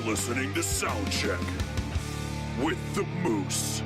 listening to Soundcheck with the Moose.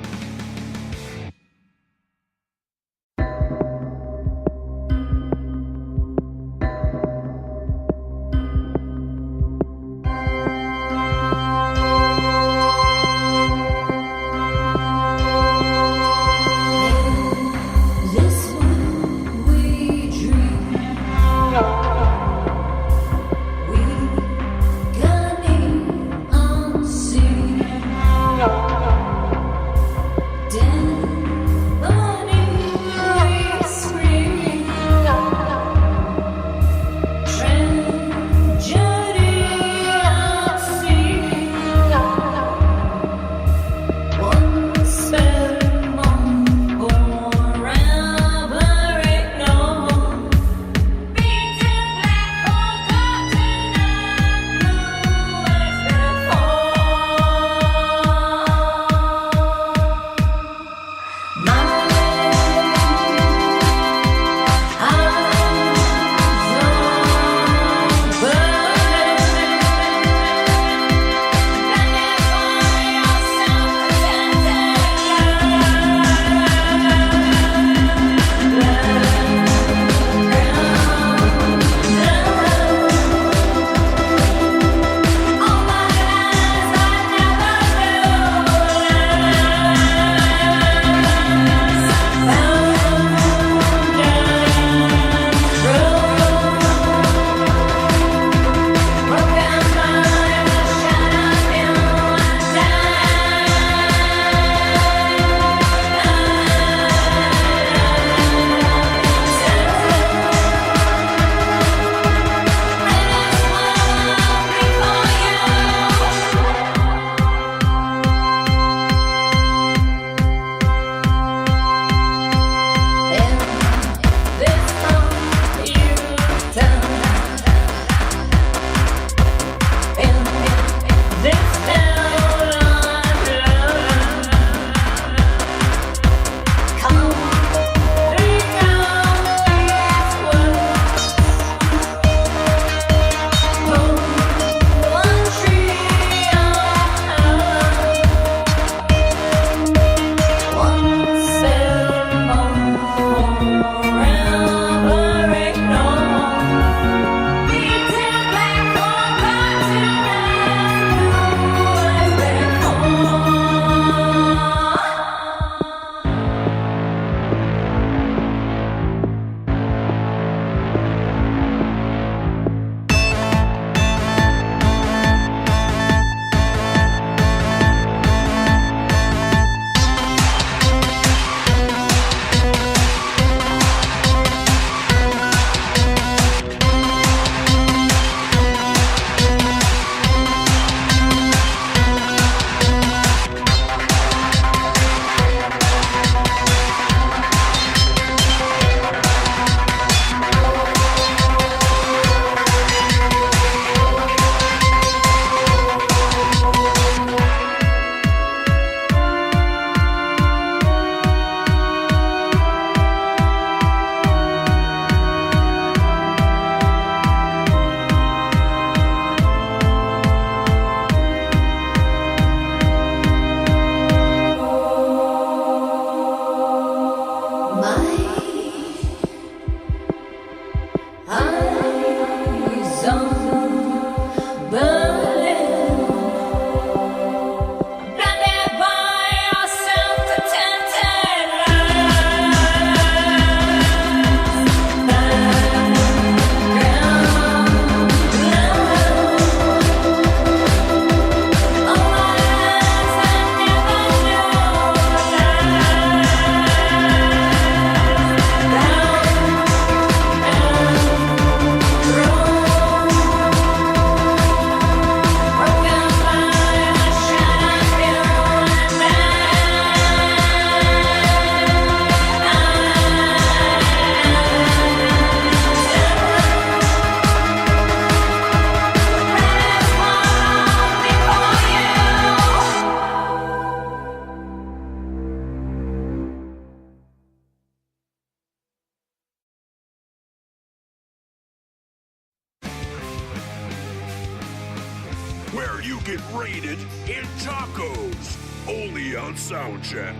get raided in tacos. Only on Soundcheck.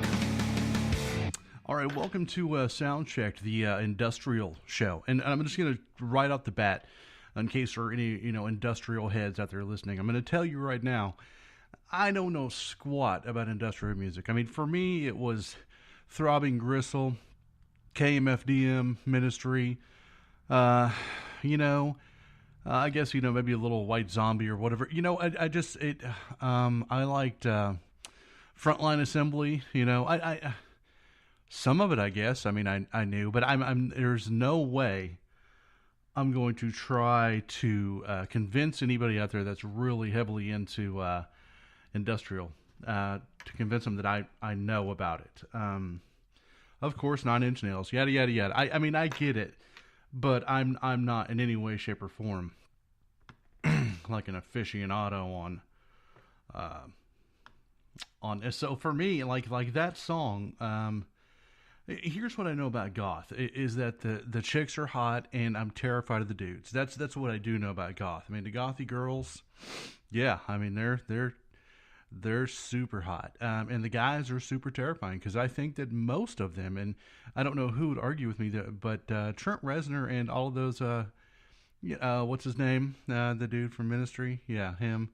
All right, welcome to Soundchecked, the industrial show. And I'm just going to right off the bat, in case there are any industrial heads out there listening, I'm going to tell you right now, I don't know squat about industrial music. I mean, for me, it was Throbbing Gristle, KMFDM, Ministry, I guess, maybe a little White Zombie or whatever. I liked Frontline Assembly, I some of it, I guess. I mean, I knew, but there's no way I'm going to try to convince anybody out there that's really heavily into industrial to convince them that I know about it. Of course, 9 Inch Nails, yada yada yada. I mean, I get it, but I'm not in any way, shape, or form like an aficionado on. So for me, like that song. Here's what I know about goth is that the chicks are hot and I'm terrified of the dudes. That's what I do know about goth. I mean, the gothy girls, yeah, I mean they're super hot, and the guys are super terrifying because I think that most of them, and I don't know who would argue with me, but Trent Reznor and all of those, what's his name, the dude from Ministry, yeah, him,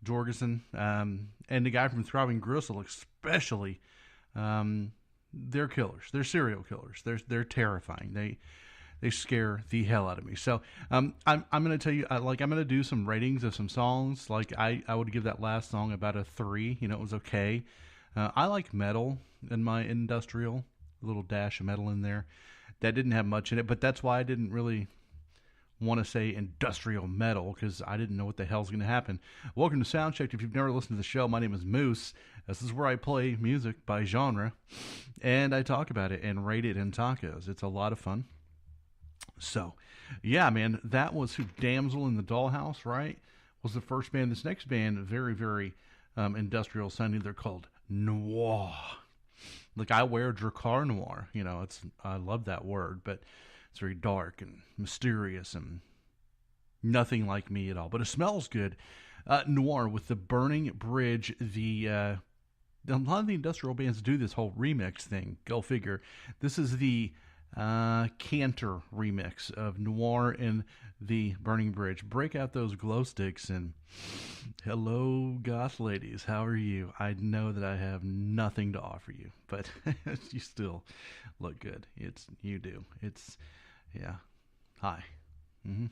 Jorgensen, and the guy from Throbbing Gristle especially. They're killers. They're serial killers. They're terrifying. They scare the hell out of me. So I'm going to tell you, I'm going to do some ratings of some songs. Like I would give that last song about a 3. It was okay. I like metal in my industrial, a little dash of metal in there. That didn't have much in it, but that's why I didn't really want to say industrial metal because I didn't know what the hell's going to happen. Welcome to Soundchecked. If you've never listened to the show, my name is Moose. This is where I play music by genre, and I talk about it and rate it in tacos. It's a lot of fun. So, yeah, man, that was who Damsel in the Dollhouse, right? Was the first band. This next band, very, very industrial sounding. They're called Noir. Like I wear Dracar Noir. I love that word, but it's very dark and mysterious and nothing like me at all. But it smells good. Noir with the Burning Bridge. A lot of the industrial bands do this whole remix thing. Go figure. This is the Cantor remix of Noir and the Burning Bridge. Break out those glow sticks and hello, goth ladies. How are you? I know that I have nothing to offer you, but you still look good. You do. Yeah. Hi. Mm-hmm.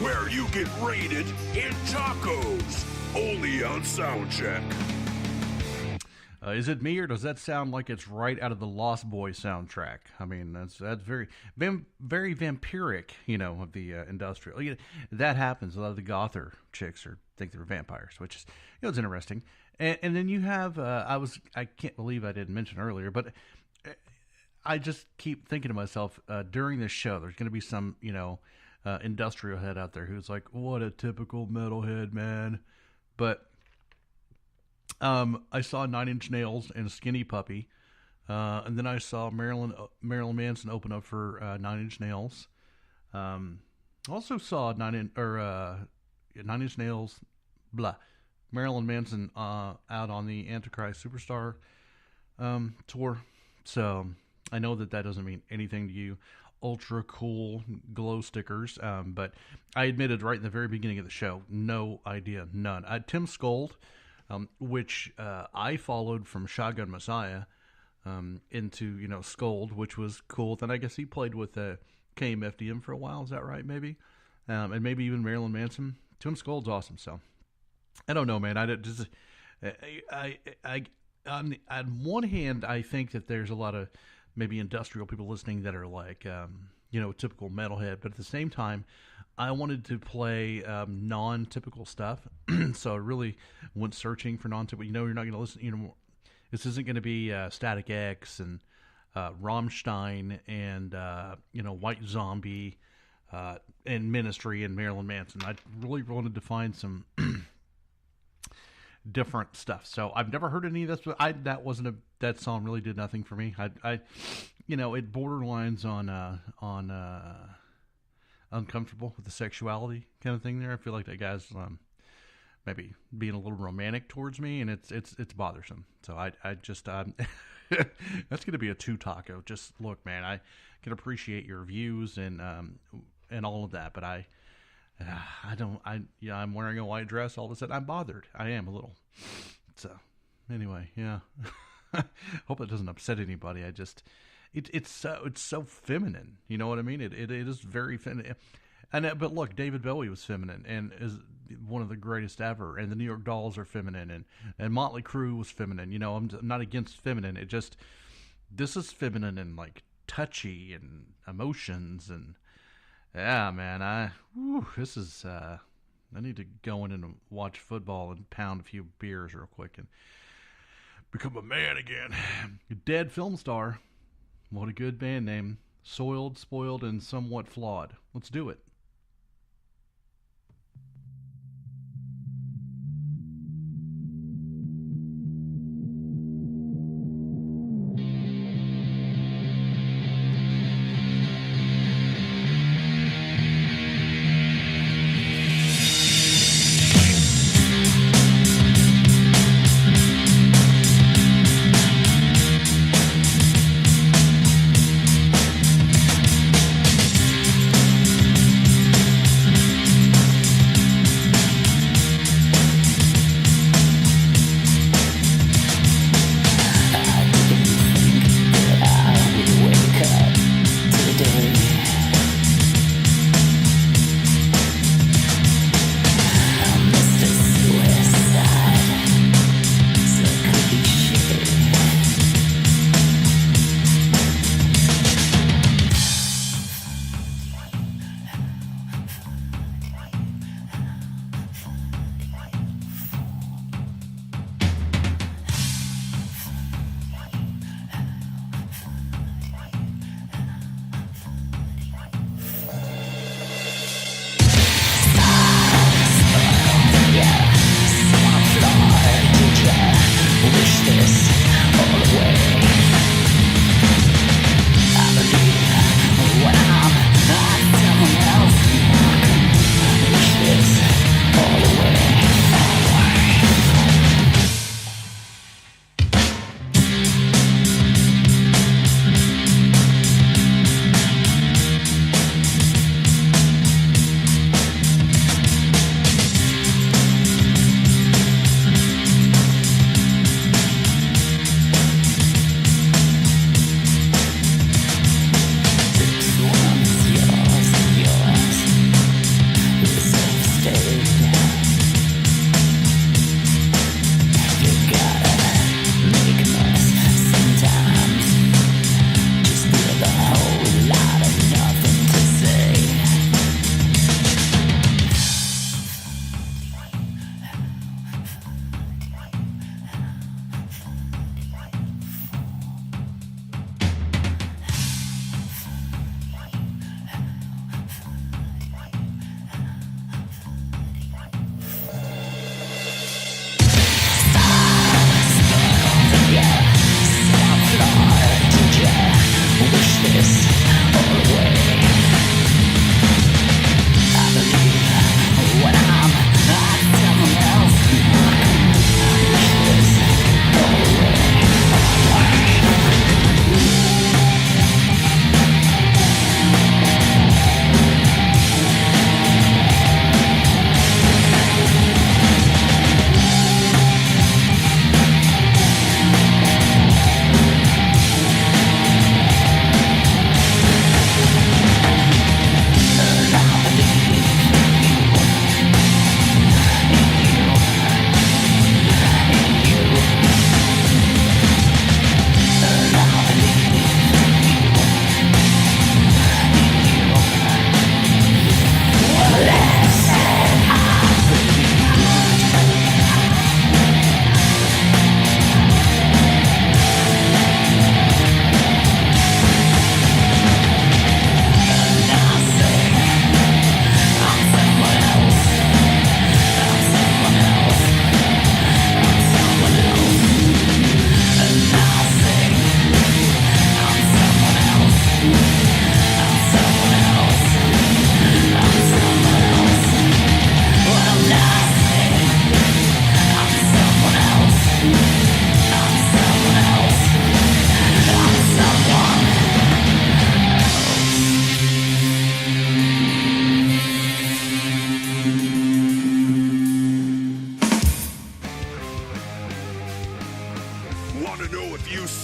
where you get raided in tacos. Only on Soundcheck. Is it me, or does that sound like it's right out of the Lost Boys soundtrack? I mean, that's very very vampiric, of the industrial. That happens. A lot of the gother chicks think they're vampires, which is it's interesting. And then you have I can't believe I didn't mention earlier, but I just keep thinking to myself during this show, there's going to be some industrial head out there who's like, what a typical metalhead, man. But I saw 9 Inch Nails and Skinny Puppy, and then I saw Marilyn Manson open up for 9 Inch Nails. Also saw 9 Inch Nails, Marilyn Manson out on the Antichrist Superstar tour. So I know that doesn't mean anything to you, ultra cool glow stickers. But I admitted right in the very beginning of the show, no idea, none. Tim Skold, which I followed from Shotgun Messiah into Skold, which was cool. Then I guess he played with KMFDM for a while. Is that right? Maybe, and maybe even Marilyn Manson. Tim Skold's awesome. So I don't know, man. On one hand, I think that there's a lot of maybe industrial people listening that are like, typical metalhead. But at the same time, I wanted to play non-typical stuff. So I really went searching for non-typical. You're not going to listen, this isn't going to be Static X and Rammstein and, White Zombie and Ministry and Marilyn Manson. I really wanted to find some different stuff. So I've never heard any of this, but that song really did nothing for me. It borderlines on uncomfortable with the sexuality kind of thing there. I feel like that guy's maybe being a little romantic towards me, and it's bothersome. So I just that's going to be a 2 taco. Just look, man, I can appreciate your views and all of that, but I'm wearing a white dress. All of a sudden, I'm bothered. I am a little. So, anyway, yeah. Hope it doesn't upset anybody. It's so feminine. You know what I mean? It is very feminine. But look, David Bowie was feminine and is one of the greatest ever. And the New York Dolls are feminine, and Motley Crue was feminine. I'm not against feminine. This is feminine and like touchy and emotions and. Yeah, man, I need to go in and watch football and pound a few beers real quick and become a man again. Dead Film Star. What a good band name. Soiled, Spoiled, and Somewhat Flawed. Let's do it.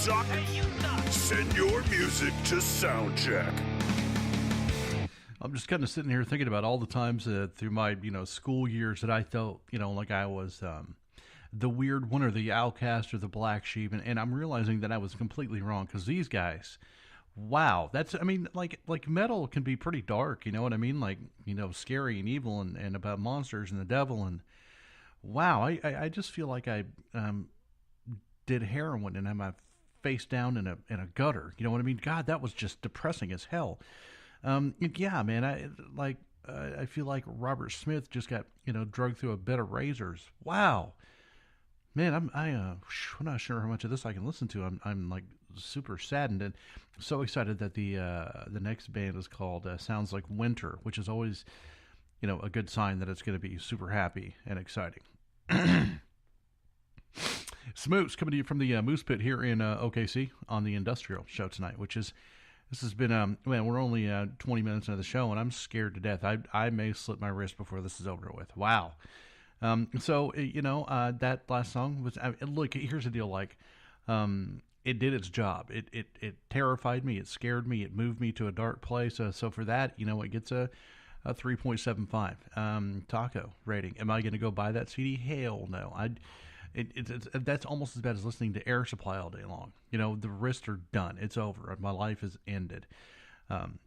suck? Send your music to Soundcheck. I'm just kind of sitting here thinking about all the times through my, school years that I felt, like I was the weird one or the outcast or the black sheep. And I'm realizing that I was completely wrong because these guys, wow, like metal can be pretty dark, you know what I mean? Like, scary and evil and about monsters and the devil. And wow, I just feel like I did heroin and had my face down in a gutter. You know what I mean? God, that was just depressing as hell. Yeah, man, I feel like Robert Smith just got, drugged through a bed of razors. Wow. Man, I'm not sure how much of this I can listen to. I'm like super saddened and so excited that the next band is called Sounds Like Winter, which is always, a good sign that it's going to be super happy and exciting. Smoots coming to you from the Moose Pit here in OKC on the Industrial Show tonight, this has been, man, we're only 20 minutes into the show, and I'm scared to death. I may slip my wrist before this is over with. Wow. That last song was, look, here's the deal, like, it did its job. It terrified me. It scared me. It moved me to a dark place. So for that, it gets a 3.75 taco rating. Am I going to go buy that CD? Hell no. That's almost as bad as listening to Air Supply all day long. The wrists are done. It's over. My life is ended.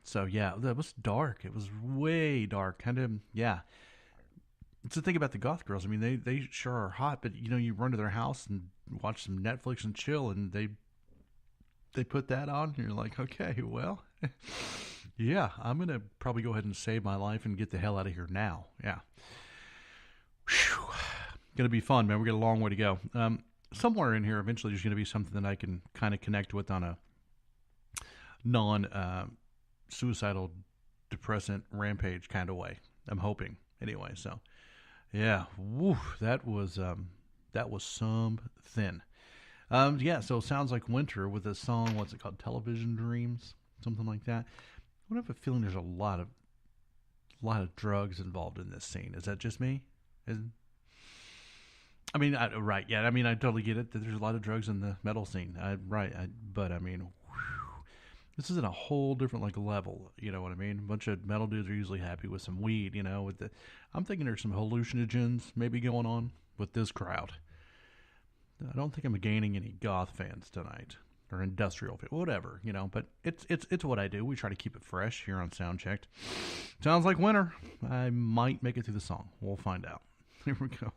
So yeah, that was dark. It was way dark. Kind of, yeah. It's the thing about the goth girls. I mean, they sure are hot, but you run to their house and watch some Netflix and chill, and they put that on, and you're like, okay, well, yeah, I'm gonna probably go ahead and save my life and get the hell out of here now. Yeah. Whew. Going to be fun, man. We got a long way to go. Somewhere in here, eventually, there's going to be something that I can kind of connect with on a non-suicidal, depressant rampage kind of way. I'm hoping, anyway. So, yeah, woo, that was something. Yeah. So it sounds like Winter with a song. What's it called? Television Dreams, something like that. I have a feeling there's a lot of drugs involved in this scene. Is that just me? Right, yeah. I totally get it that there's a lot of drugs in the metal scene. This is in a whole different level. You know what I mean? A bunch of metal dudes are usually happy with some weed. I'm thinking there's some hallucinogens maybe going on with this crowd. I don't think I'm gaining any goth fans tonight or industrial fans, whatever. But it's what I do. We try to keep it fresh here on Soundchecked. Sounds like Winter. I might make it through the song. We'll find out. Here we go.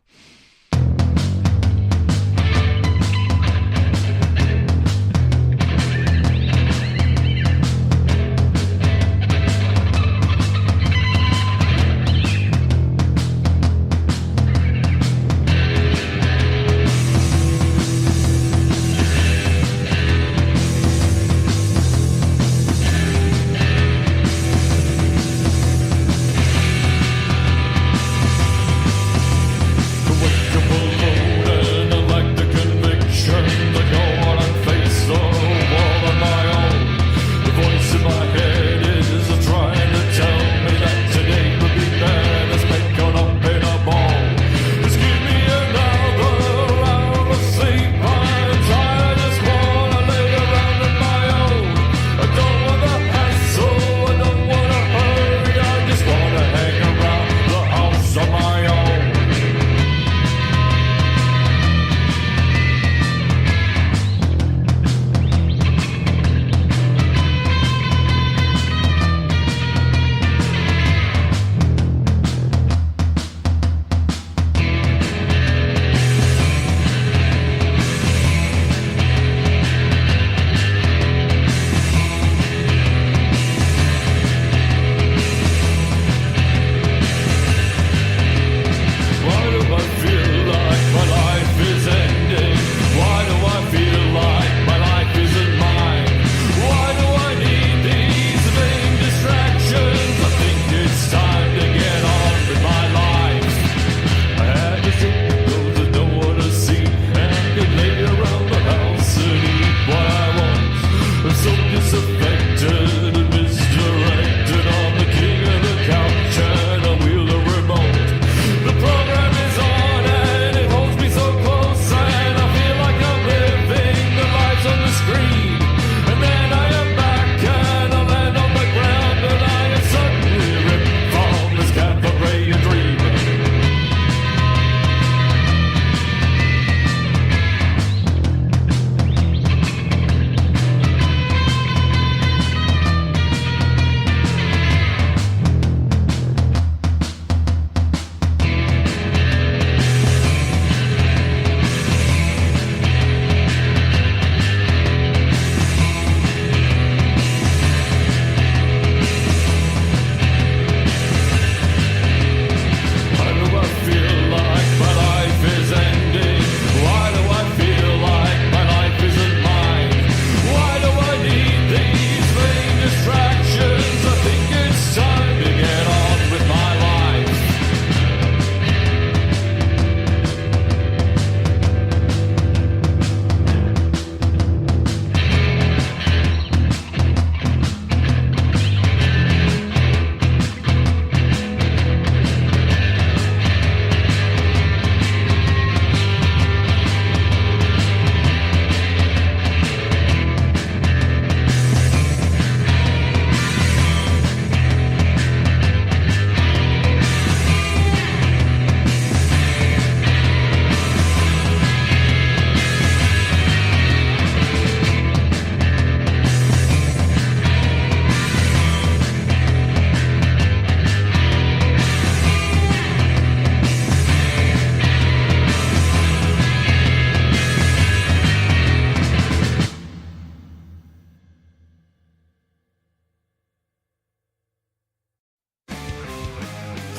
What's the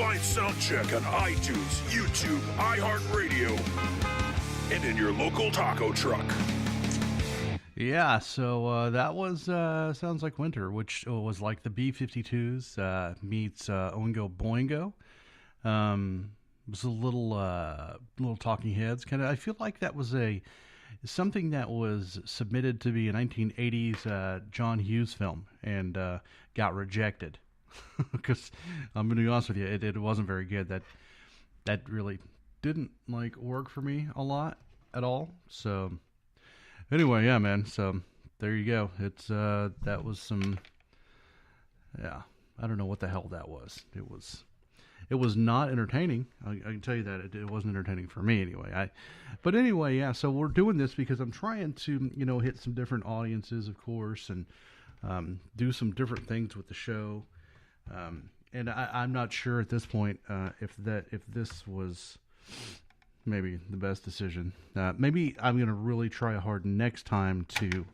Find Soundcheck on iTunes, YouTube, iHeartRadio, and in your local taco truck. Yeah, so that was Sounds Like Winter, which was like the B-52s meets Oingo Boingo. It was a little Talking Heads kind of. I feel like that was something that was submitted to be a 1980s John Hughes film and got rejected. Because I'm going to be honest with you, it wasn't very good. That really didn't work for me a lot at all. So anyway, yeah, man. So there you go. It's that was some. Yeah, I don't know what the hell that was. It was not entertaining. I can tell you that it wasn't entertaining for me anyway. But anyway, yeah. So we're doing this because I'm trying to hit some different audiences, of course, and do some different things with the show. And I'm not sure at this point if this was maybe the best decision. Maybe I'm going to really try hard next time to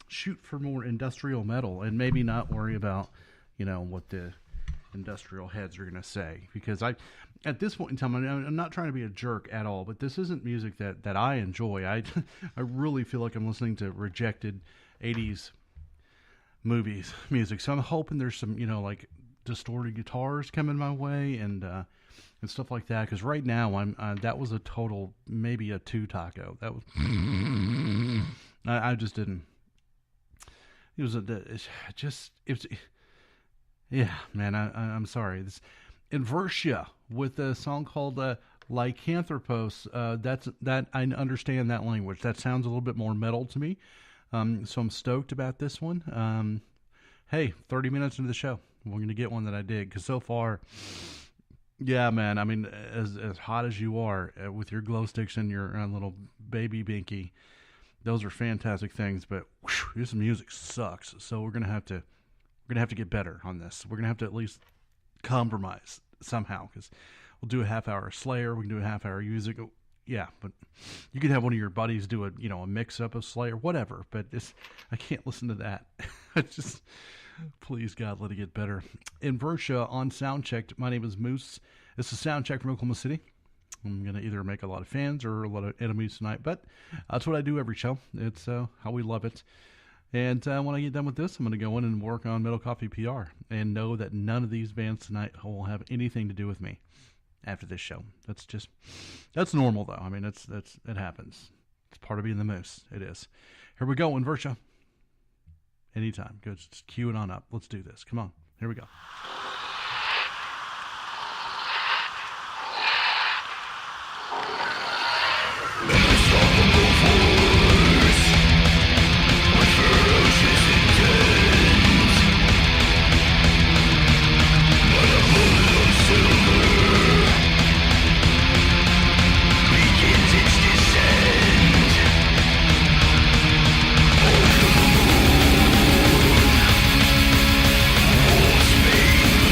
shoot for more industrial metal and maybe not worry about what the industrial heads are going to say, because at this point in time, I'm not trying to be a jerk at all, but this isn't music that I enjoy. I really feel like I'm listening to rejected 80s music. So I'm hoping there's some, distorted guitars coming my way and stuff like that. Because right now that was a total, maybe a 2 taco. That was, I just didn't, yeah, man, I'm sorry. This Inversia with a song called Lycanthropos. That I understand that language. That sounds a little bit more metal to me. So I'm stoked about this one. Hey, 30 minutes into the show, we're going to get one that I dig. Because so far, yeah, man, I mean, as hot as you are with your glow sticks and your little baby binky, those are fantastic things. But this music sucks. So we're going to have to get better on this. We're going to have to at least compromise somehow. Because we'll do a half-hour Slayer. We can do a half-hour music. Yeah, but you could have one of your buddies do a mix-up of Slayer, whatever. But I can't listen to that. Please, God, let it get better. Inversia on Soundchecked. My name is Moose. This is Soundcheck from Oklahoma City. I'm going to either make a lot of fans or a lot of enemies tonight, but that's what I do every show. It's how we love it. And when I get done with this, I'm going to go in and work on Metal Coffee PR and know that none of these bands tonight will have anything to do with me after this show. That's normal though. I mean, it happens. It's part of being the Moose. It is. Here we go, Inversia. Anytime. Go, just cue it on up. Let's do this. Come on. Here we go. Space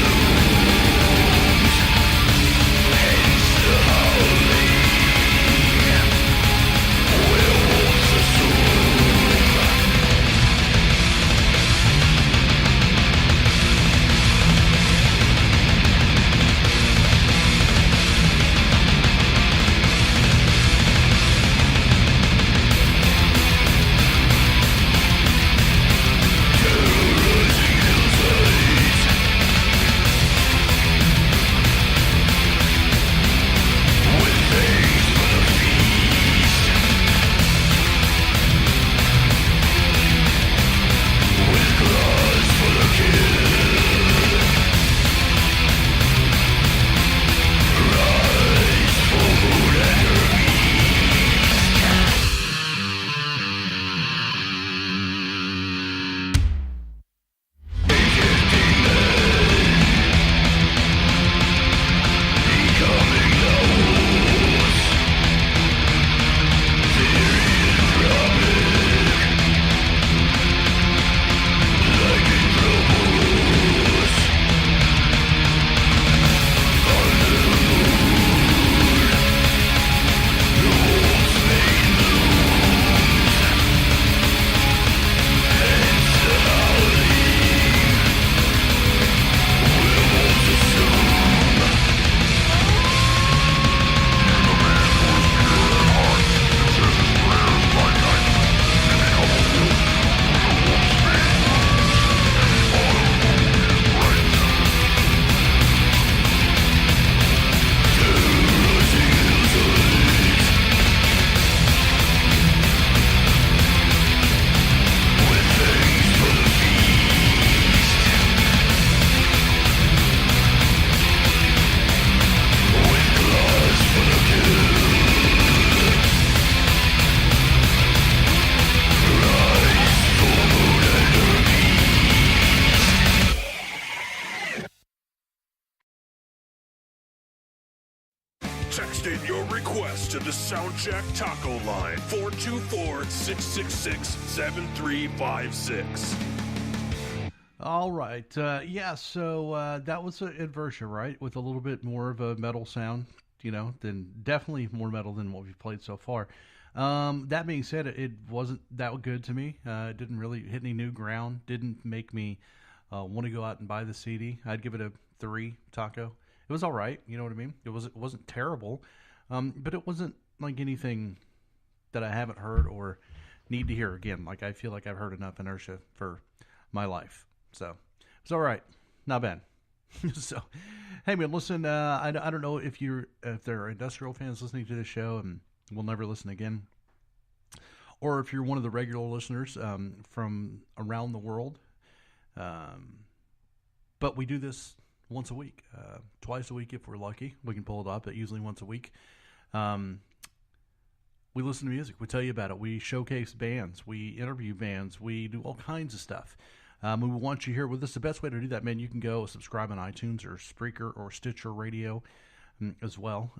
Text in your request to the Soundchecked Taco line, 424-666-7356. All right. So that was an inversion, right? With a little bit more of a metal sound, than definitely more metal than what we've played so far. That being said, it wasn't that good to me. It didn't really hit any new ground. Didn't make me want to go out and buy the CD. I'd give it a 3 taco. It was all right. You know what I mean? It wasn't terrible, but it wasn't like anything that I haven't heard or need to hear again. Like I feel like I've heard enough Inertia for my life. So it's all right. Not bad. So, hey man, listen. I don't know if there are industrial fans listening to this show and will never listen again, or if you're one of the regular listeners from around the world. But we do this once a week, twice a week if we're lucky. We can pull it up, but usually once a week. We listen to music. We tell you about it. We showcase bands. We interview bands. We do all kinds of stuff. We want you here with us. The best way to do that, man, you can go subscribe on iTunes or Spreaker or Stitcher Radio as well.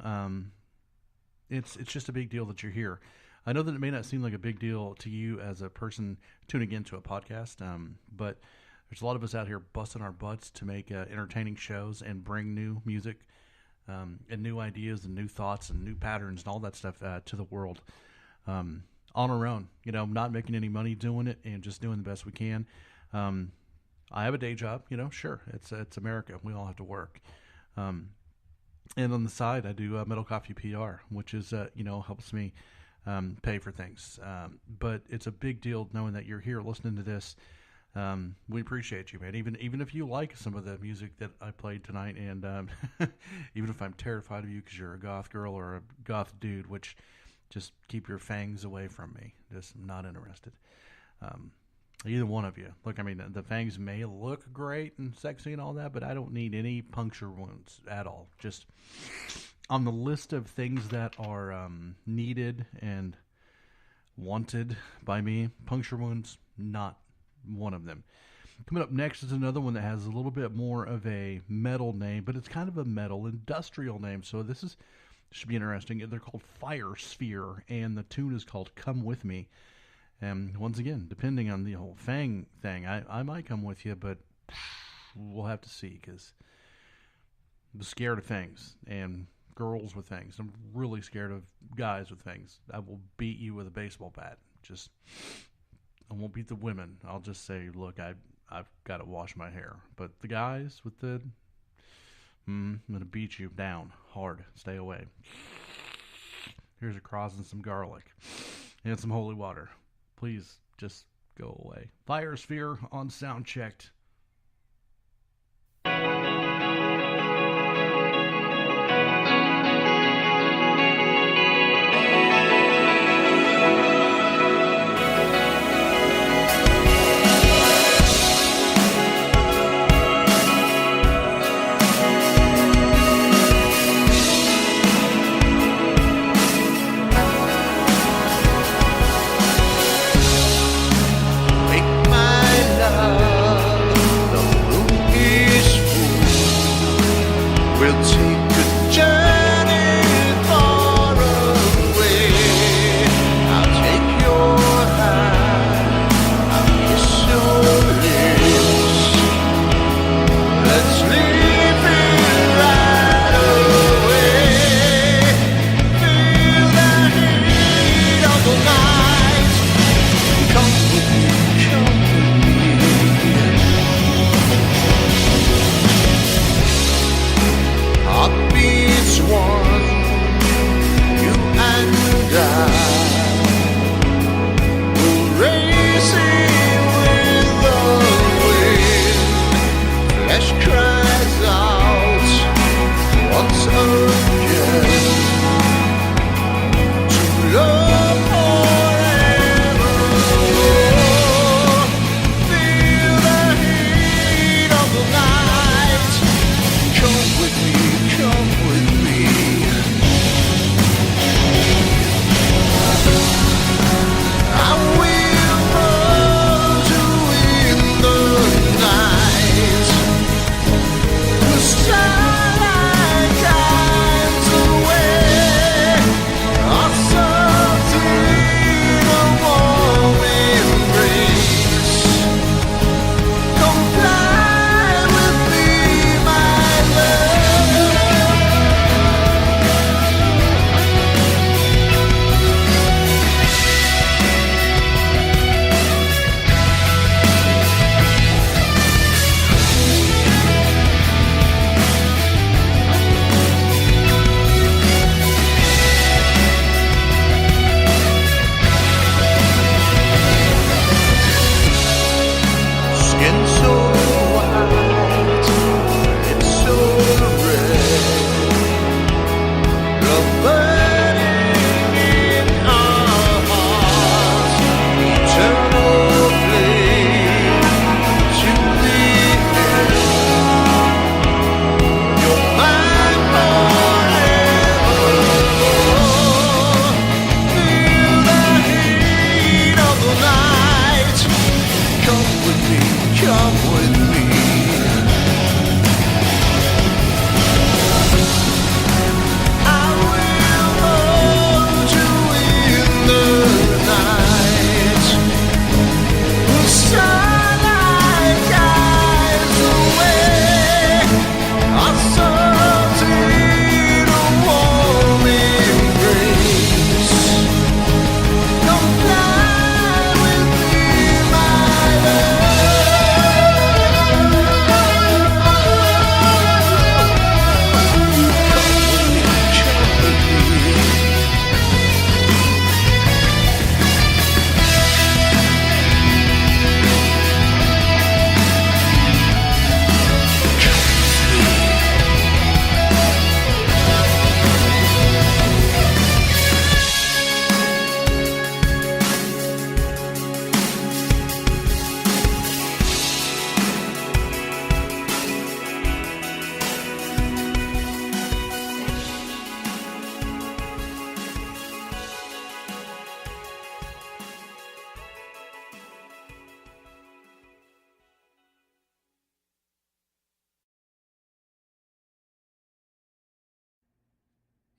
It's just a big deal that you're here. I know that it may not seem like a big deal to you as a person tuning into a podcast, but there's a lot of us out here busting our butts to make entertaining shows and bring new music and new ideas and new thoughts and new patterns and all that stuff to the world on our own. Not making any money doing it and just doing the best we can. I have a day job, sure, it's America. We all have to work. And on the side, I do Metal Coffee PR, which is, helps me pay for things. But it's a big deal knowing that you're here listening to this. We appreciate you, man. Even if you like some of the music that I played tonight, and even if I'm terrified of you because you're a goth girl or a goth dude, which just keep your fangs away from me. Just not interested. Either one of you. Look, I mean, the fangs may look great and sexy and all that, but I don't need any puncture wounds at all. Just on the list of things that are needed and wanted by me, puncture wounds, not one of them. Coming up next is another one that has a little bit more of a metal name, but it's kind of a metal industrial name. So should be interesting. They're called Fire Sphere, and the tune is called Come With Me. And once again, depending on the whole fang thing, I might come with you, but we'll have to see, because I'm scared of fangs and girls with fangs. I'm really scared of guys with fangs. I will beat you with a baseball bat. I won't beat the women. I'll just say, look, I've got to wash my hair. But the guys with I'm going to beat you down hard. Stay away. Here's a cross and some garlic and some holy water. Please just go away. Fire Sphere on Soundchecked. Make my love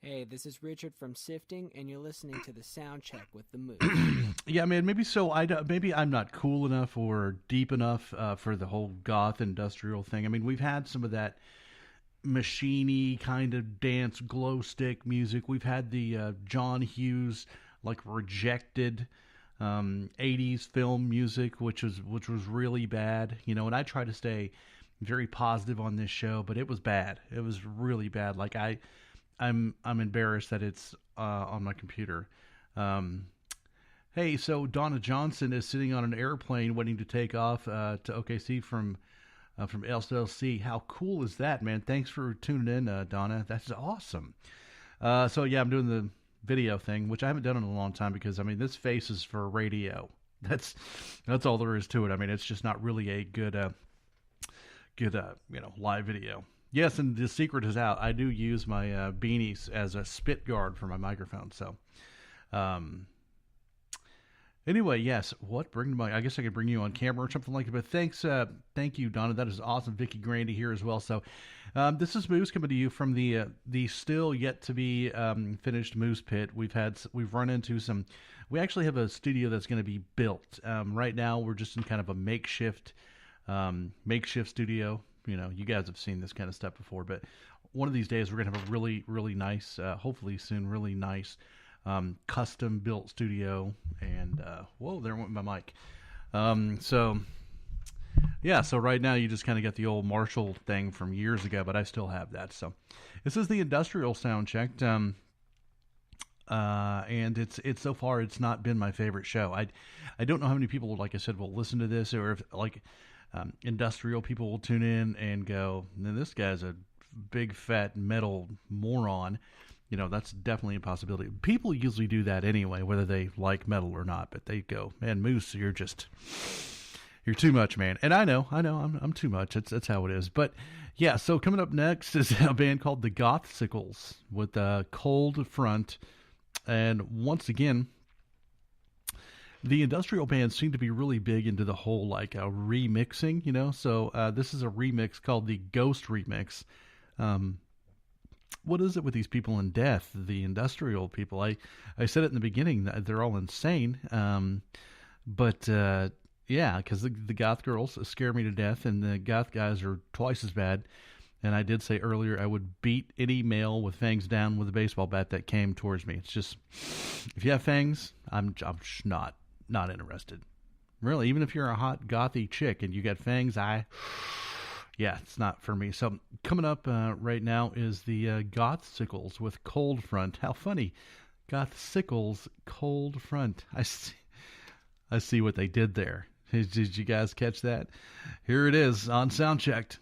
Hey, this is Richard from Sifting, and you're listening to the Soundcheck with the Moose. Yeah, man, maybe so. Maybe I'm not cool enough or deep enough for the whole goth industrial thing. I mean, we've had some of that machine-y kind of dance glow stick music. We've had the John Hughes, like, rejected 80s film music, which was really bad. You know, and I try to stay very positive on this show, but it was bad. It was really bad. Like, I'm embarrassed that it's on my computer. Hey, so Donna Johnson is sitting on an airplane waiting to take off to OKC from SLC. How cool is that, man? Thanks for tuning in, Donna. That's awesome. So yeah, I'm doing the video thing, which I haven't done in a long time because, I mean, this face is for radio. That's all there is to it. I mean, it's just not really a good live video. Yes, and the secret is out. I do use my beanies as a spit guard for my microphone. So, anyway, yes. I guess I could bring you on camera or something like that. But thank you, Donna. That is awesome. Vicky Grandy here as well. So, this is Moose coming to you from the still yet to be finished Moose Pit. We've run into some. We actually have a studio that's going to be built. Right now, we're just in kind of a makeshift studio. You know, you guys have seen this kind of stuff before, but one of these days we're going to have a really, really nice, hopefully soon, really nice custom-built studio. And, whoa, there went my mic. So right now you just kind of get the old Marshall thing from years ago, but I still have that. So this is the industrial Soundchecked, and it's so far, it's not been my favorite show. I don't know how many people, like I said, will listen to this, or if, like, industrial people will tune in and go, this guy's a big fat metal moron. You know, that's definitely a possibility. People usually do that anyway, whether they like metal or not, but they go, man, Moose, you're too much, man. And I know, I'm too much. That's how it is. But yeah, so coming up next is a band called the GOTHSICKLES with a Cold Front. And once again, the industrial bands seem to be really big into the whole, like, remixing, you know? So this is a remix called the Ghost Remix. What is it with these people in death, the industrial people? I said it in the beginning, that they're all insane. But yeah, because the goth girls scare me to death, and the goth guys are twice as bad. And I did say earlier I would beat any male with fangs down with a baseball bat that came towards me. It's just, if you have fangs, I'm just not interested. Really, even if you're a hot gothy chick and you got fangs, it's not for me. So coming up right now is the GOTHSICKLES with Cold Front. How funny. GOTHSICKLES, Cold Front. I see what they did there. Did you guys catch that? Here it is on Soundchecked.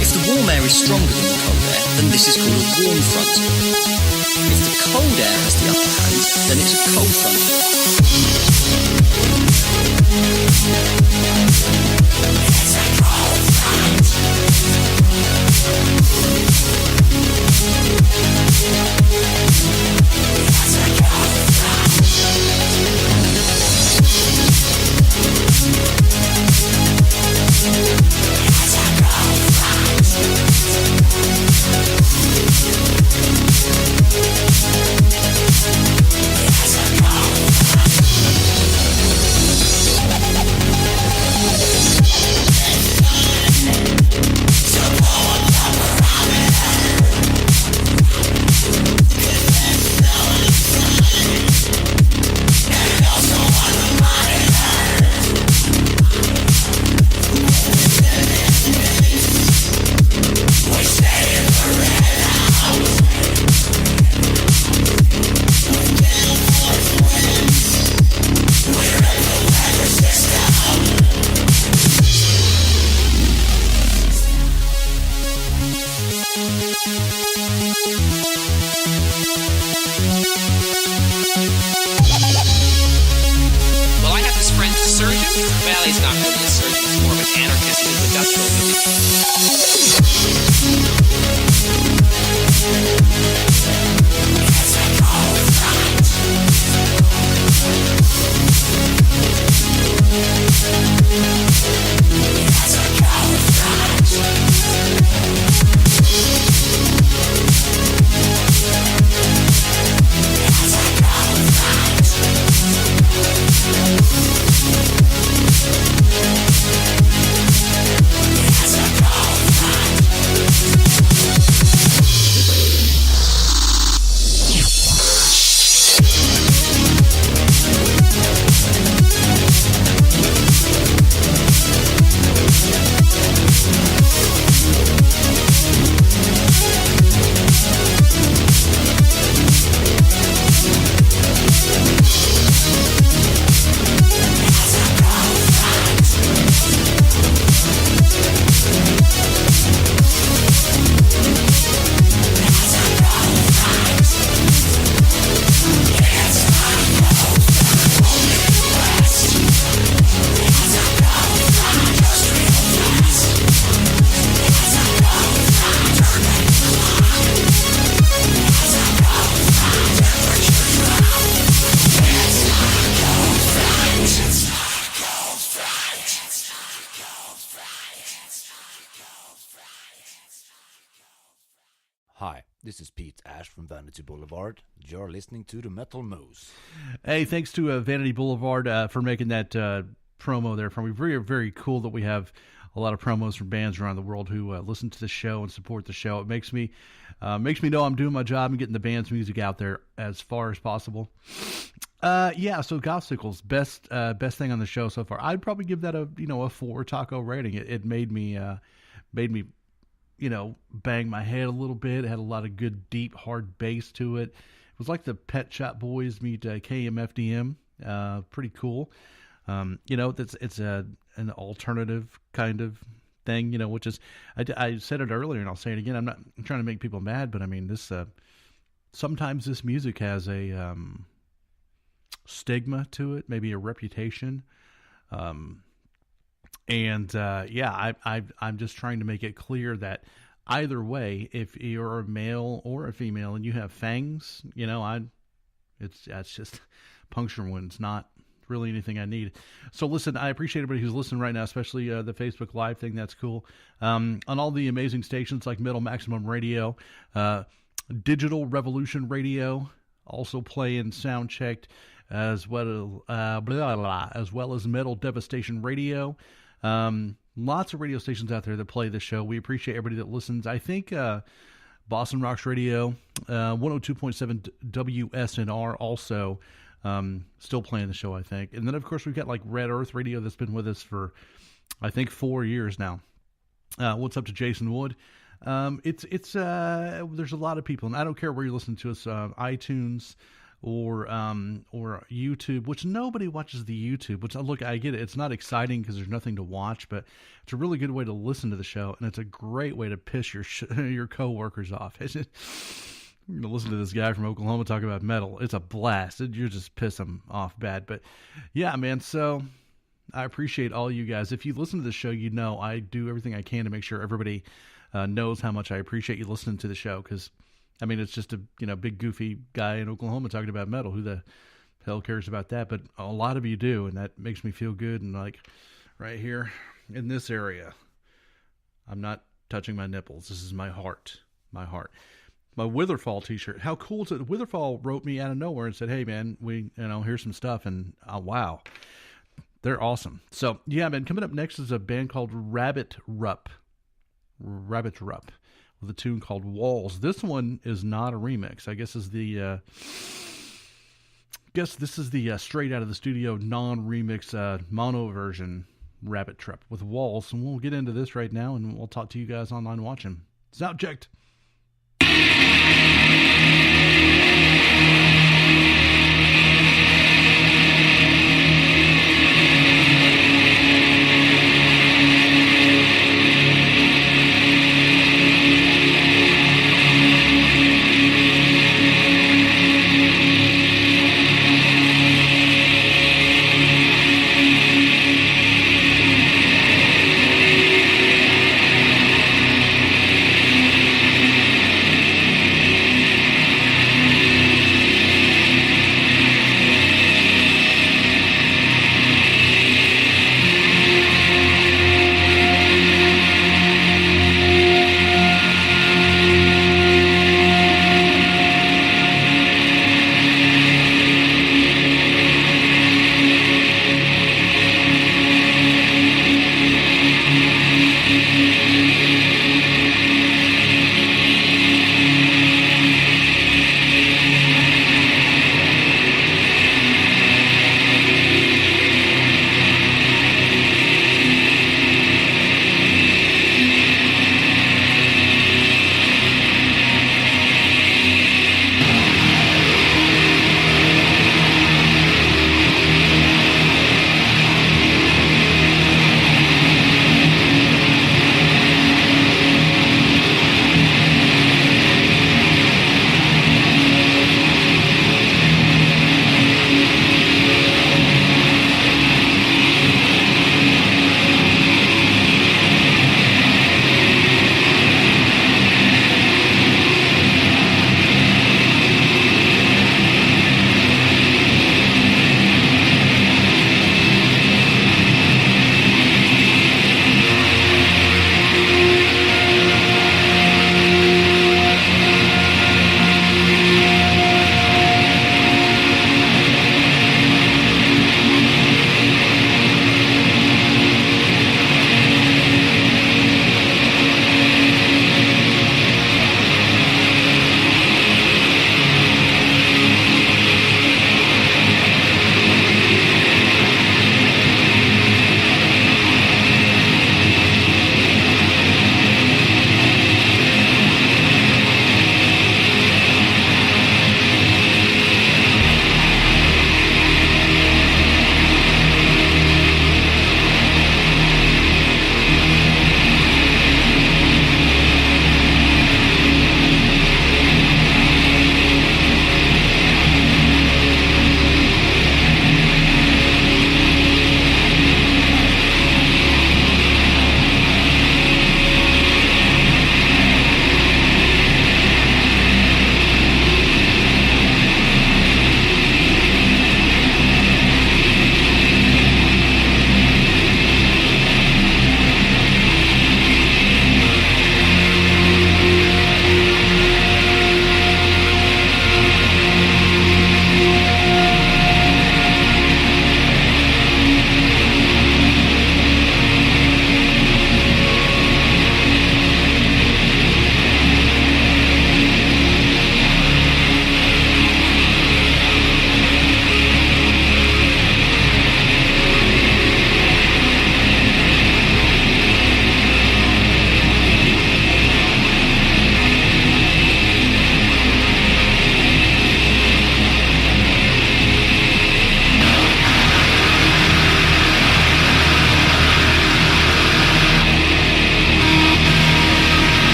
If the warm air is stronger than the cold air, then this is called a warm front. If the cold air has the upper hand, then it's a cold front. It's a cold front. It's a cold front. It's a cold front. Well, I have this friend, surgeon. Well, he's not really a surgeon. He's more of an anarchist in industrial Hi, this is Pete Ash from Vanity Boulevard. You're listening to the Metal Moose. Hey, thanks to Vanity Boulevard for making that promo there for me. Very, very cool that we have a lot of promos from bands around the world who listen to the show and support the show. It makes me know I'm doing my job and getting the band's music out there as far as possible. Yeah, so GOTHSICKLES, best thing on the show so far. I'd probably give that a 4 taco rating. It made me bang my head a little bit. It had a lot of good, deep, hard bass to it. It was like the Pet Shop Boys meet KMFDM. Pretty cool. It's an alternative kind of thing, which is, I said it earlier and I'll say it again. I'm trying to make people mad, but I mean, this, sometimes this music has a stigma to it, maybe a reputation. I'm just trying to make it clear that either way, if you're a male or a female and you have fangs, that's just puncture wounds, not really anything I need. So listen, I appreciate everybody who's listening right now, especially the Facebook Live thing. That's cool. On all the amazing stations like Metal Maximum Radio, Digital Revolution Radio, also playing Soundchecked, as well as Metal Devastation Radio. Lots of radio stations out there that play the show. We appreciate everybody that listens. I think Boston Rocks Radio, 102.7 WSNR also still playing the show, I think. And then, of course, we've got like Red Earth Radio that's been with us for, I think, 4 years now. What's up to Jason Wood? There's a lot of people, and I don't care where you're listening to us, iTunes or YouTube, which nobody watches the YouTube, which, look, I get it. It's not exciting because there's nothing to watch, but it's a really good way to listen to the show, and it's a great way to piss your coworkers off. It's just, you're going to listen to this guy from Oklahoma talk about metal. It's a blast. You just piss them off bad. But yeah, man, so I appreciate all you guys. If you listen to the show, I do everything I can to make sure everybody knows how much I appreciate you listening to the show, because I mean, it's just a big goofy guy in Oklahoma talking about metal. Who the hell cares about that? But a lot of you do, and that makes me feel good. And like right here in this area, I'm not touching my nipples. This is my heart. My heart. My Witherfall t-shirt. How cool is it? Witherfall wrote me out of nowhere and said, "Hey man, here's some stuff." And wow, they're awesome. So yeah, man. Coming up next is a band called Rabbit Rup. With a tune called Walls. This one is not a remix. I guess this is the straight out of the studio non-remix mono version Rabbit Trap with Walls. And we'll get into this right now, and we'll talk to you guys online watching. Soundchecked.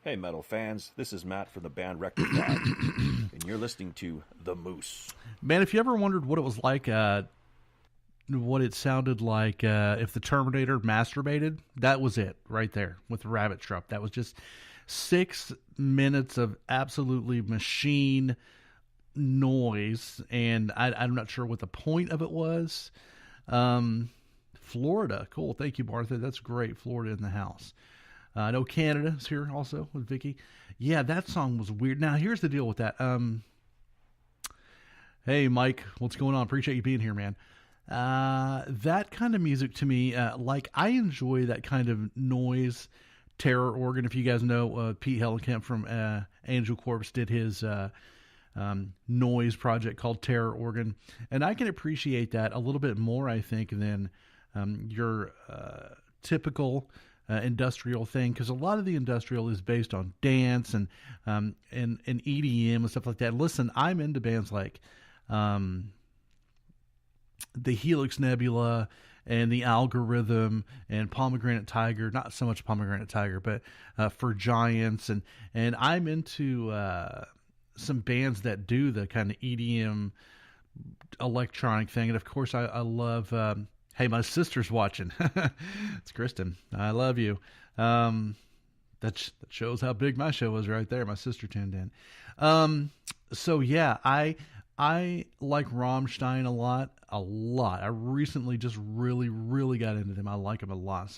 Hey, metal fans, this is Matt from the band Rectified, and you're listening to The Moose. Man, if you ever wondered what it was like, what it sounded like if the Terminator masturbated, that was it right there with the Rabbit Strut. That was just 6 minutes of absolutely machine noise, and I'm not sure what the point of it was. Florida, cool. Thank you, Martha. That's great. Florida in the house. I know Canada's here also with Vicky. Yeah, that song was weird. Now, here's the deal with that. Hey, Mike, what's going on? Appreciate you being here, man. That kind of music to me, like I enjoy that kind of noise, terror organ. If you guys know, Pete Hellenkamp from Angel Corpse did his noise project called Terror Organ. And I can appreciate that a little bit more, I think, than your typical industrial thing, because a lot of the industrial is based on dance and EDM and stuff like that. Listen, I'm into bands like the Helix Nebula and the Algorithm and Pomegranate Tiger. Not so much Pomegranate Tiger, but For Giants, and I'm into some bands that do the kind of EDM electronic thing. And of course, I love. Hey, my sister's watching. It's Kristen. I love you. That shows how big my show was right there. My sister tuned in. So yeah, I like Rammstein a lot. I recently just really got into them. I like them a lot.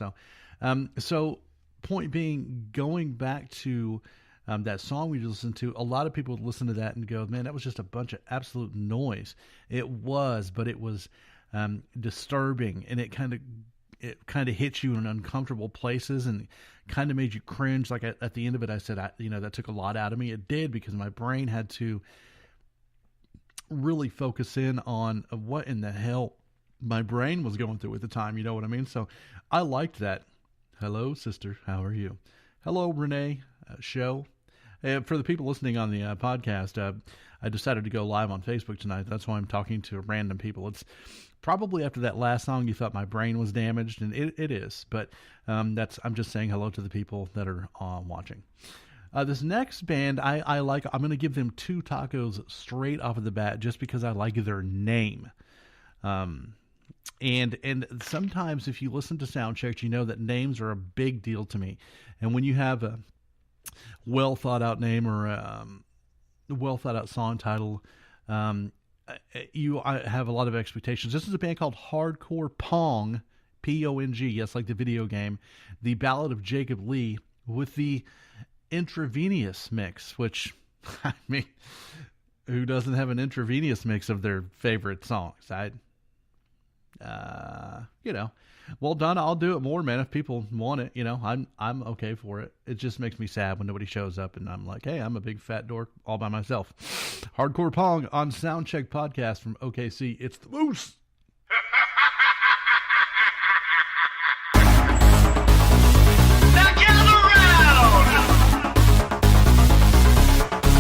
So point being, going back to that song we just listened to, a lot of people would listen to that and go, man, that was just a bunch of absolute noise. It was, but it was disturbing, and it kind of hit you in uncomfortable places and kind of made you cringe. Like at the end of it, I said, that took a lot out of me. It did, because my brain had to really focus in on what in the hell my brain was going through at the time. You know what I mean? So I liked that. Hello, sister. How are you? Hello, Renee. Show. For the people listening on the podcast, I decided to go live on Facebook tonight. That's why I'm talking to random people. It's probably after that last song you thought my brain was damaged, and it is. But I'm just saying hello to the people that are watching. This next band I like. I'm going to give them 2 tacos straight off of the bat, just because I like their name. And sometimes if you listen to Soundchecked, you know that names are a big deal to me. And when you have a well thought out name or a well thought out song title, I have a lot of expectations. This is a band called Hardcore Pong, P-O-N-G, yes, like the video game. The Ballad of Jacob Lee with the intravenous mix, which, I mean, who doesn't have an intravenous mix of their favorite songs? Well done. I'll do it more, man. If people want it, I'm okay for it. It just makes me sad when nobody shows up and I'm like, hey, I'm a big fat dork all by myself. Hardcore Pong on Soundcheck podcast from OKC. It's the Moose. Now gather round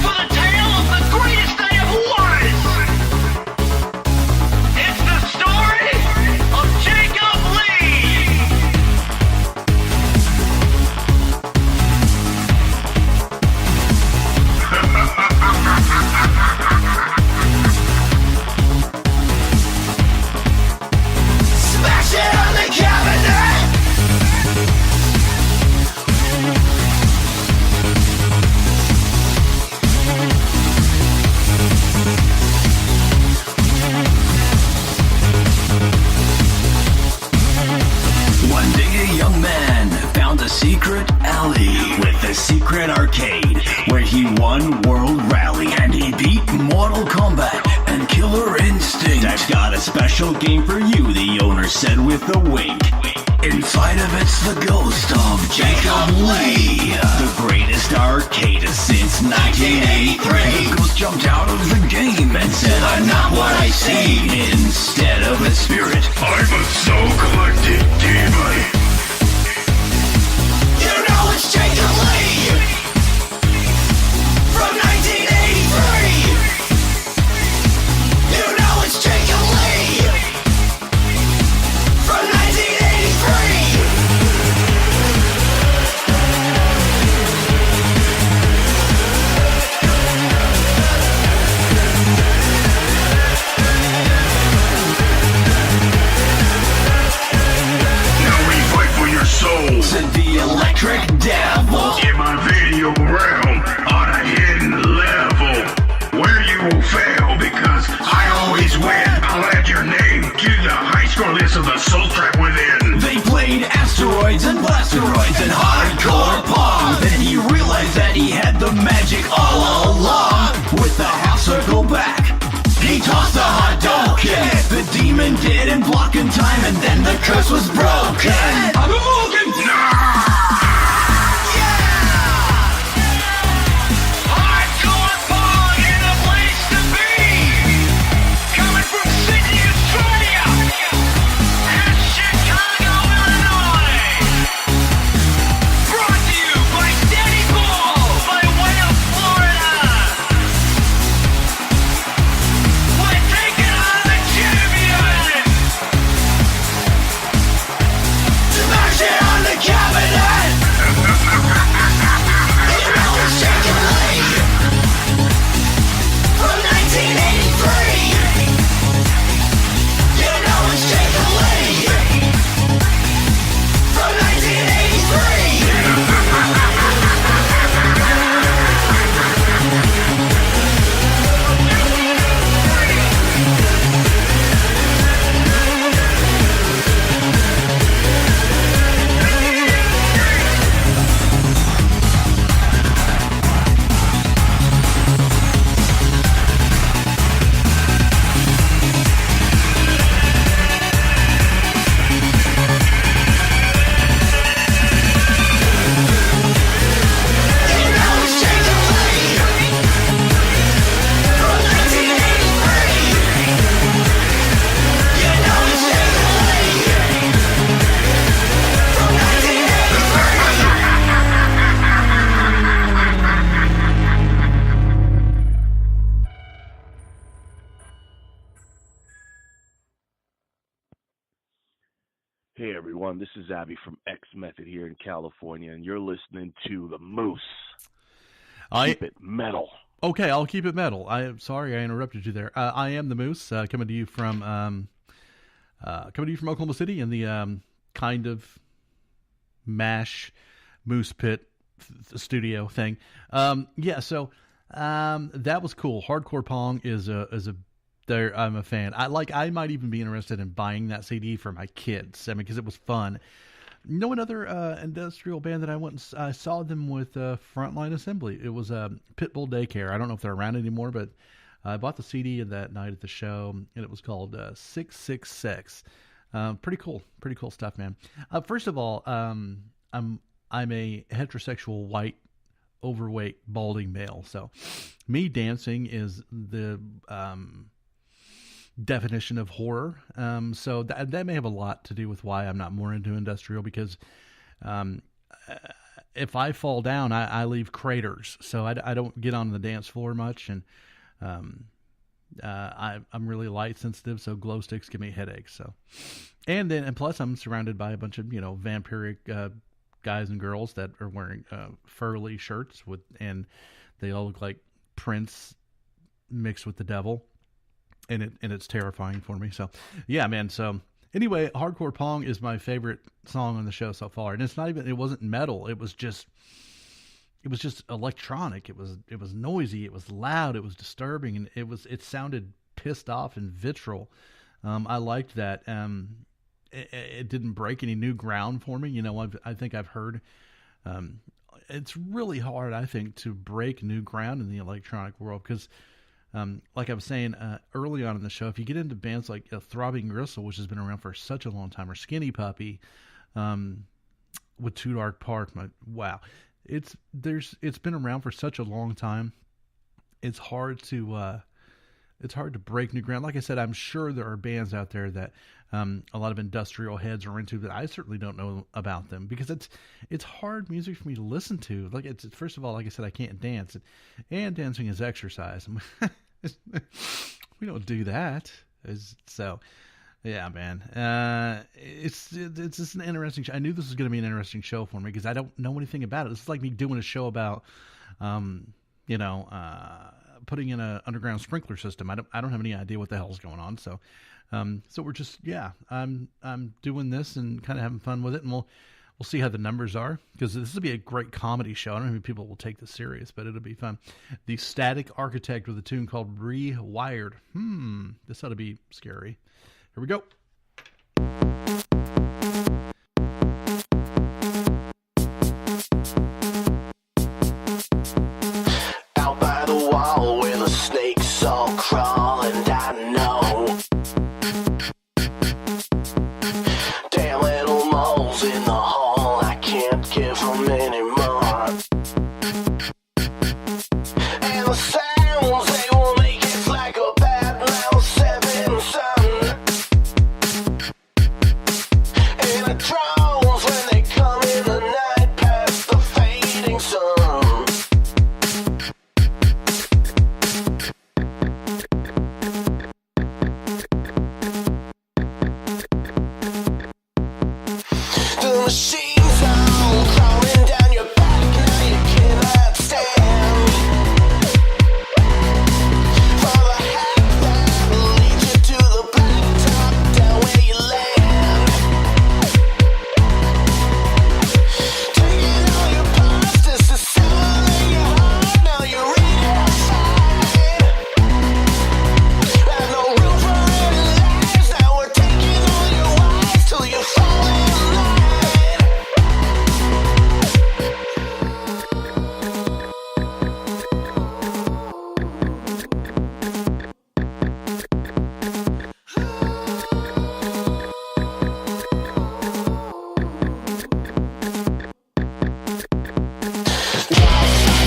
for the tale of the greatest day of wars. It's the story of Jacob Lee. Smash it on the cabinet. One day a young man found a secret alley with a secret arcade where he won World Rally and he beat Mortal Kombat and Killer Instinct. I've got a special game for you, the owner said with a wink. Inside of it's the ghost of Jacob Lee, the greatest arcade since 1983. The ghost jumped out of the game and said, I'm not what I see. Instead of a spirit, I'm a soul-collected demon. You know it's Jacob Lee from 1983. You know it's Jacob Lee from 1983. electric devil. In my video realm, on a hidden level, where you will fail because I always win. I'll add your name to the high score list of the soul trap within. They played asteroids and blasteroids and hardcore pong. Then he realized that he had the magic all along. With the half circle back, he tossed the hot Hadouken. The demon didn't block in time, and then the curse was broken. Hadouken! Hardcore Pong in the place to be. Coming from Sydney, Australia, and Chicago, Illinois. Brought to you by Danny Bull by way of Florida. We're taking on the champion. Smash it on the cabinet! You know it's shaking Lee from 1983. You know it's shaking Lee from 1983. Hey everyone, this is Abby from X Method here in California, and you're listening to The Moose. Keep it metal. Okay, I'll keep it metal. I'm sorry I interrupted you there. I am the Moose, coming to you from Oklahoma City in the kind of mash Moose Pit studio thing. So that was cool. Hardcore Pong is a I'm a fan. I might even be interested in buying that CD for my kids. I mean, because it was fun. You know another industrial band that I saw them with Frontline Assembly. It was Pitbull Daycare. I don't know if they're around anymore, but I bought the CD that night at the show, and it was called 666. Pretty cool stuff, man. First of all, I'm a heterosexual white overweight balding male, so me dancing is the definition of horror. So that may have a lot to do with why I'm not more into industrial, because if I fall down, I leave craters. So I don't get on the dance floor much, and I'm really light sensitive, so glow sticks give me headaches. So, and plus I'm surrounded by a bunch of vampiric guys and girls that are wearing furry shirts and they all look like Prince mixed with the devil. And it's terrifying for me. So, yeah, man. So, anyway, Hardcore Pong is my favorite song on the show so far, and it wasn't metal. It was just electronic. It was noisy. It was loud. It was disturbing, and it sounded pissed off and vitriol. I liked that. It didn't break any new ground for me. I think I've heard. It's really hard, I think, to break new ground in the electronic world because. Like I was saying early on in the show, if you get into bands like Throbbing Gristle, which has been around for such a long time, or Skinny Puppy, with Too Dark Park, it's been around for such a long time. It's hard to break new ground. Like I said, I'm sure there are bands out there that a lot of industrial heads are into that I certainly don't know about them, because it's hard music for me to listen to. Like first of all, like I said, I can't dance, and dancing is exercise. We don't do that. So, yeah, man. It's just an interesting show. I knew this was going to be an interesting show for me because I don't know anything about it. This is like me doing a show about, putting in an underground sprinkler system. I don't have any idea what the hell's going on. So we're just, I'm doing this and kind of having fun with it, and we'll see how the numbers are, because this will be a great comedy show. I don't know if people will take this serious, but it'll be fun. The Static Architect with a tune called Rewired. This ought to be scary. Here we go. Out by the wall where the snakes all crawling, I know. Damn little moles in the hall, I can't give them anymore. And the sounds they will make, it's like a bad mouth 7 sun. And it drones when they come in the night past the fading sun. The machines all crawling down your back, now you cannot stand. For the hack that leads you to the blacktop, down where you land. Taking all your parts, this is selling your heart, now you're ready outside. There's no room for any lies, now we're taking all your wives till you fall in line.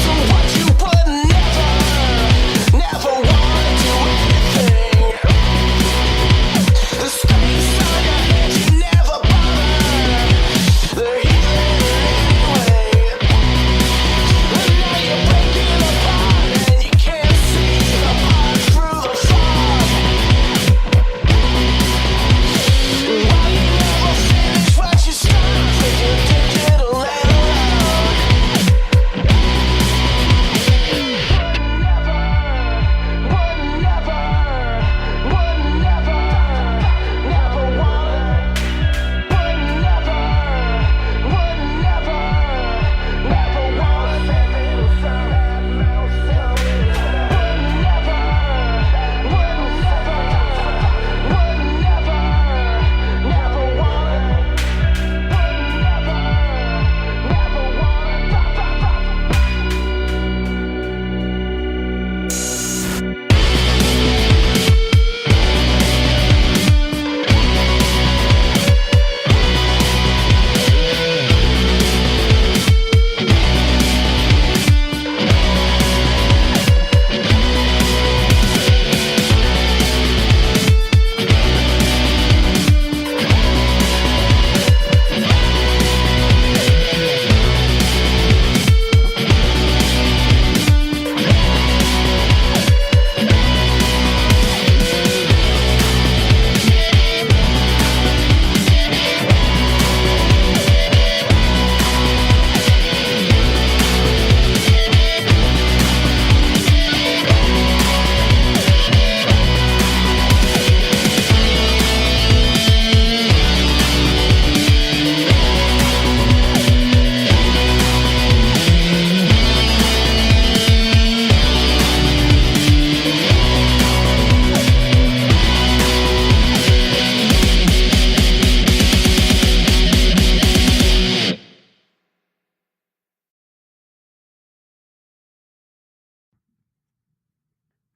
So what you would never wanna do anything. The space on your head you never bother. They're healing anyway. And now you're breaking apart and you can't see the part through the fog. Why you never finish what you start with your digital analog.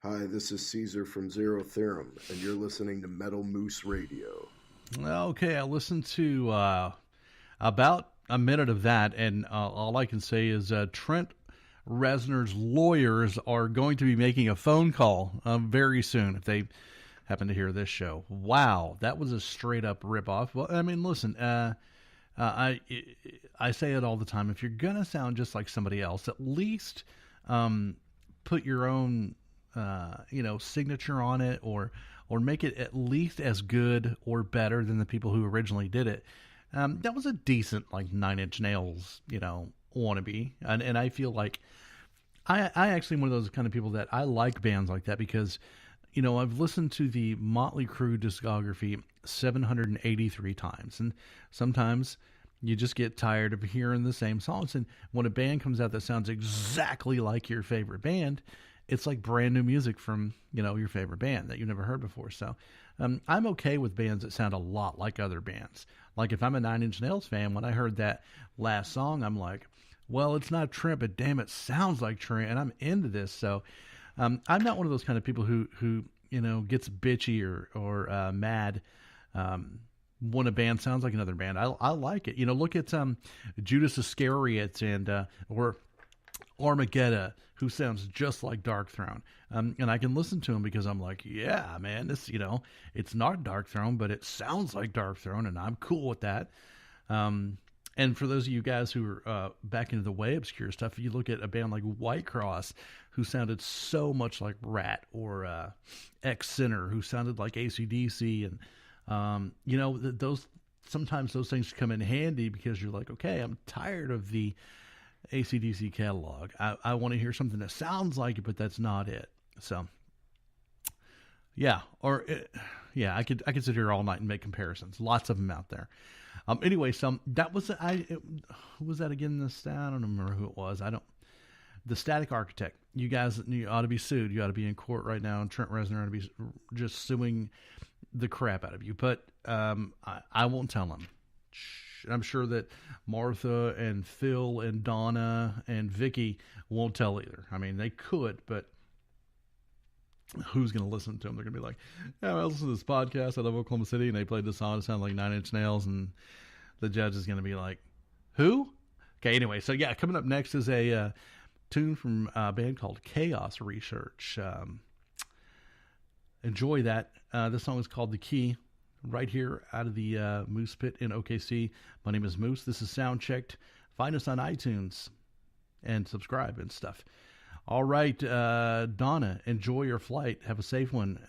Hi, this is Caesar from Zero Theorem, and you're listening to Metal Moose Radio. Okay, I listened to about a minute of that, and all I can say is Trent Reznor's lawyers are going to be making a phone call very soon if they happen to hear this show. Wow, that was a straight-up rip-off. Well, I mean, listen, I say it all the time. If you're going to sound just like somebody else, at least put your own signature on it, or make it at least as good or better than the people who originally did it. That was a decent, like, Nine Inch Nails, wannabe. And I feel like I actually am one of those kind of people that I like bands like that because, I've listened to the Motley Crue discography 783 times. And sometimes you just get tired of hearing the same songs. And when a band comes out that sounds exactly like your favorite band, it's like brand new music from, your favorite band that you never heard before. So I'm okay with bands that sound a lot like other bands. Like if I'm a 9 Inch Nails fan, when I heard that last song, I'm like, well, it's not Trent, but damn, it sounds like Trent, and I'm into this. So I'm not one of those kind of people who gets bitchy or mad when a band sounds like another band. I like it. Look at Judas Iscariot and or Armageddon, who sounds just like Dark Throne. And I can listen to them because I'm like, yeah, man, this, it's not Dark Throne, but it sounds like Dark Throne, and I'm cool with that. And for those of you guys who are back into the way obscure stuff, if you look at a band like White Cross, who sounded so much like Rat, or X Sinner, who sounded like AC/DC, and sometimes those things come in handy because you're like, okay, I'm tired of the AC/DC catalog. I want to hear something that sounds like it, but that's not it. So, yeah, I could sit here all night and make comparisons. Lots of them out there. Anyway, that was who was that again? I don't remember who it was. The Static Architect. You guys, you ought to be sued. You ought to be in court right now, and Trent Reznor ought to be just suing the crap out of you. But I won't tell him. I'm sure that Martha and Phil and Donna and Vicky won't tell either. I mean, they could, but who's going to listen to them? They're going to be like, yeah, I listen to this podcast. I love Oklahoma City, and they played this song. It sounded like 9 Inch Nails, and the judge is going to be like, who? Okay, anyway, so yeah, coming up next is a tune from a band called Chaos Research. Enjoy that. This song is called The Key, right here out of the Moose Pit in OKC. My name is Moose. This is Soundchecked. Find us on iTunes and subscribe and stuff. All right, Donna, enjoy your flight. Have a safe one.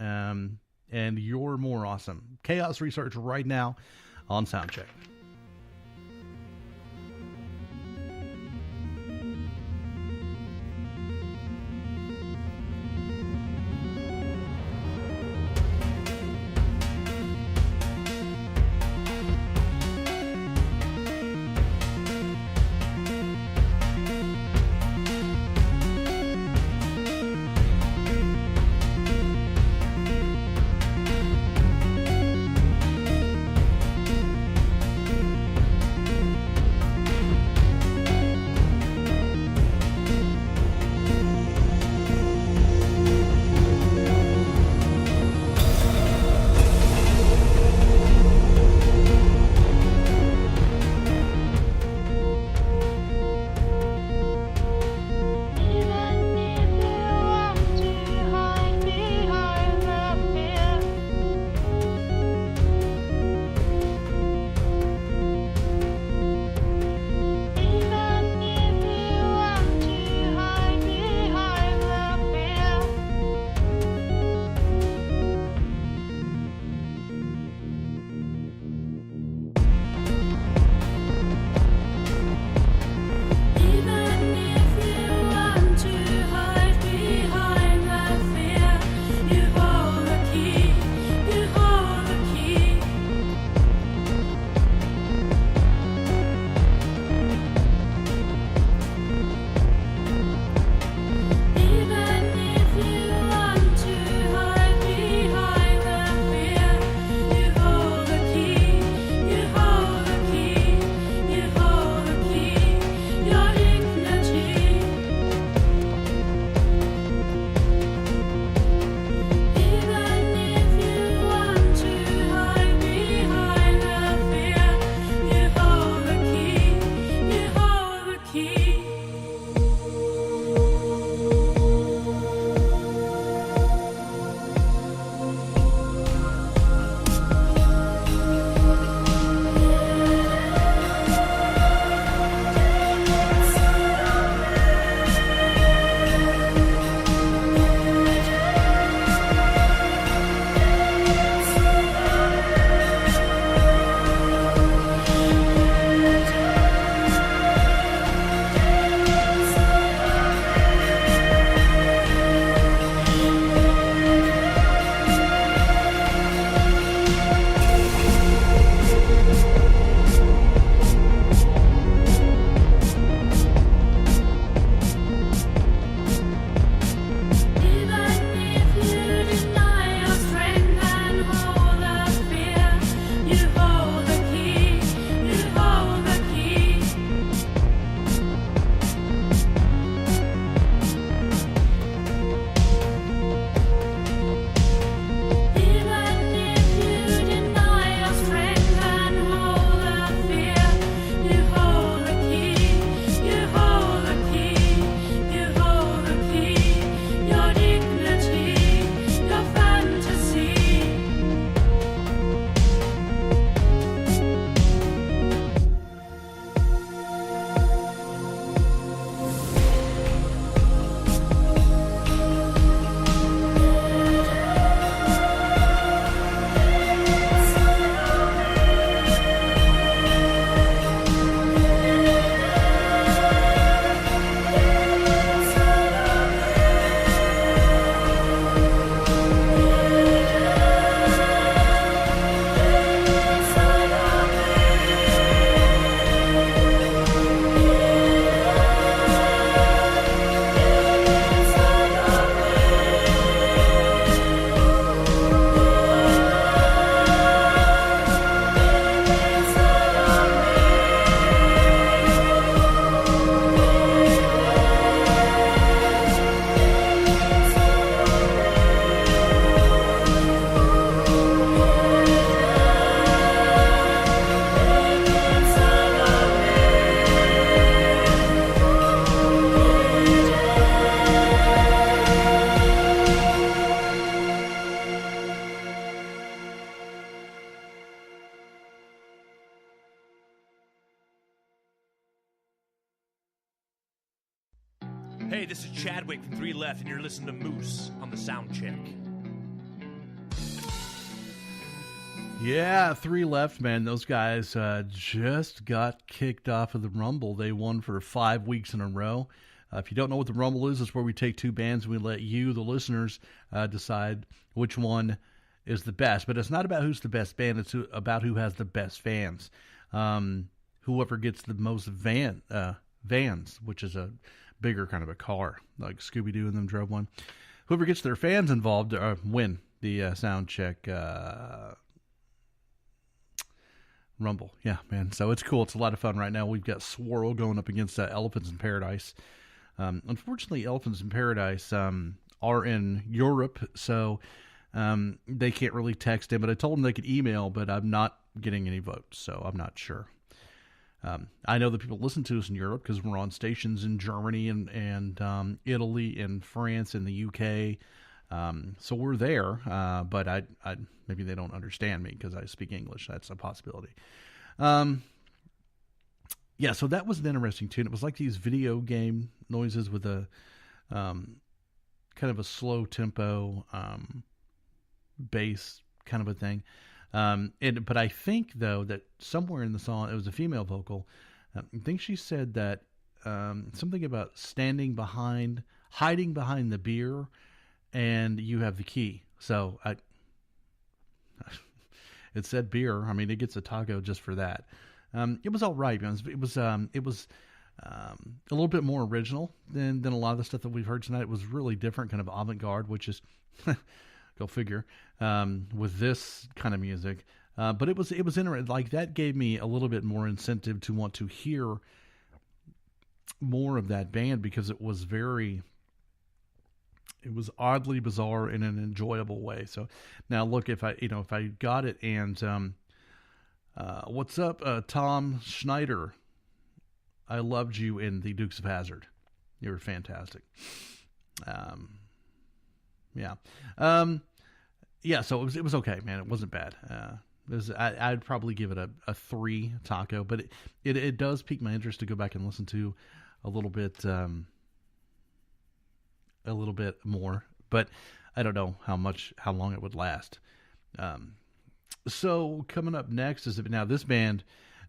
And you're more awesome. Chaos Research right now on Soundcheck. Hey, this is Chadwick from 3 Left, and you're listening to Moose on the Soundcheck. Yeah, 3 Left, man. Those guys just got kicked off of the Rumble. They won for 5 weeks in a row. If you don't know what the Rumble is, it's where we take two bands and we let you, the listeners, decide which one is the best. But it's not about who's the best band. It's about who has the best fans. Whoever gets the most vans, which is a bigger kind of a car, like Scooby-Doo and them drove one. Whoever gets their fans involved win the Soundcheck Rumble. Yeah, man. So it's cool. It's a lot of fun right now. We've got Swirl going up against Elephants in Paradise. Unfortunately, Elephants in Paradise are in Europe, so they can't really text in. But I told them they could email, but I'm not getting any votes, so I'm not sure. I know that people listen to us in Europe because we're on stations in Germany and Italy and France and the UK. So we're there, but I maybe they don't understand me because I speak English. That's a possibility. Yeah, so that was an interesting tune. It was like these video game noises with a kind of a slow tempo bass kind of a thing. But I think, though, that somewhere in the song, it was a female vocal. I think she said that something about hiding behind the beer, and you have the key. So it said beer. I mean, it gets a taco just for that. It was all right. It was a little bit more original than a lot of the stuff that we've heard tonight. It was really different, kind of avant-garde, which is go figure, with this kind of music. But it was interesting. Like, that gave me a little bit more incentive to want to hear more of that band because it was oddly bizarre in an enjoyable way. So now look, if I got it, and what's up, Tom Schneider? I loved you in the Dukes of Hazzard. You were fantastic. Yeah. So it was okay, man. It wasn't bad. I'd probably give it a 3 taco, but it does pique my interest to go back and listen to a little bit more, but I don't know how long it would last. So coming up next is this band.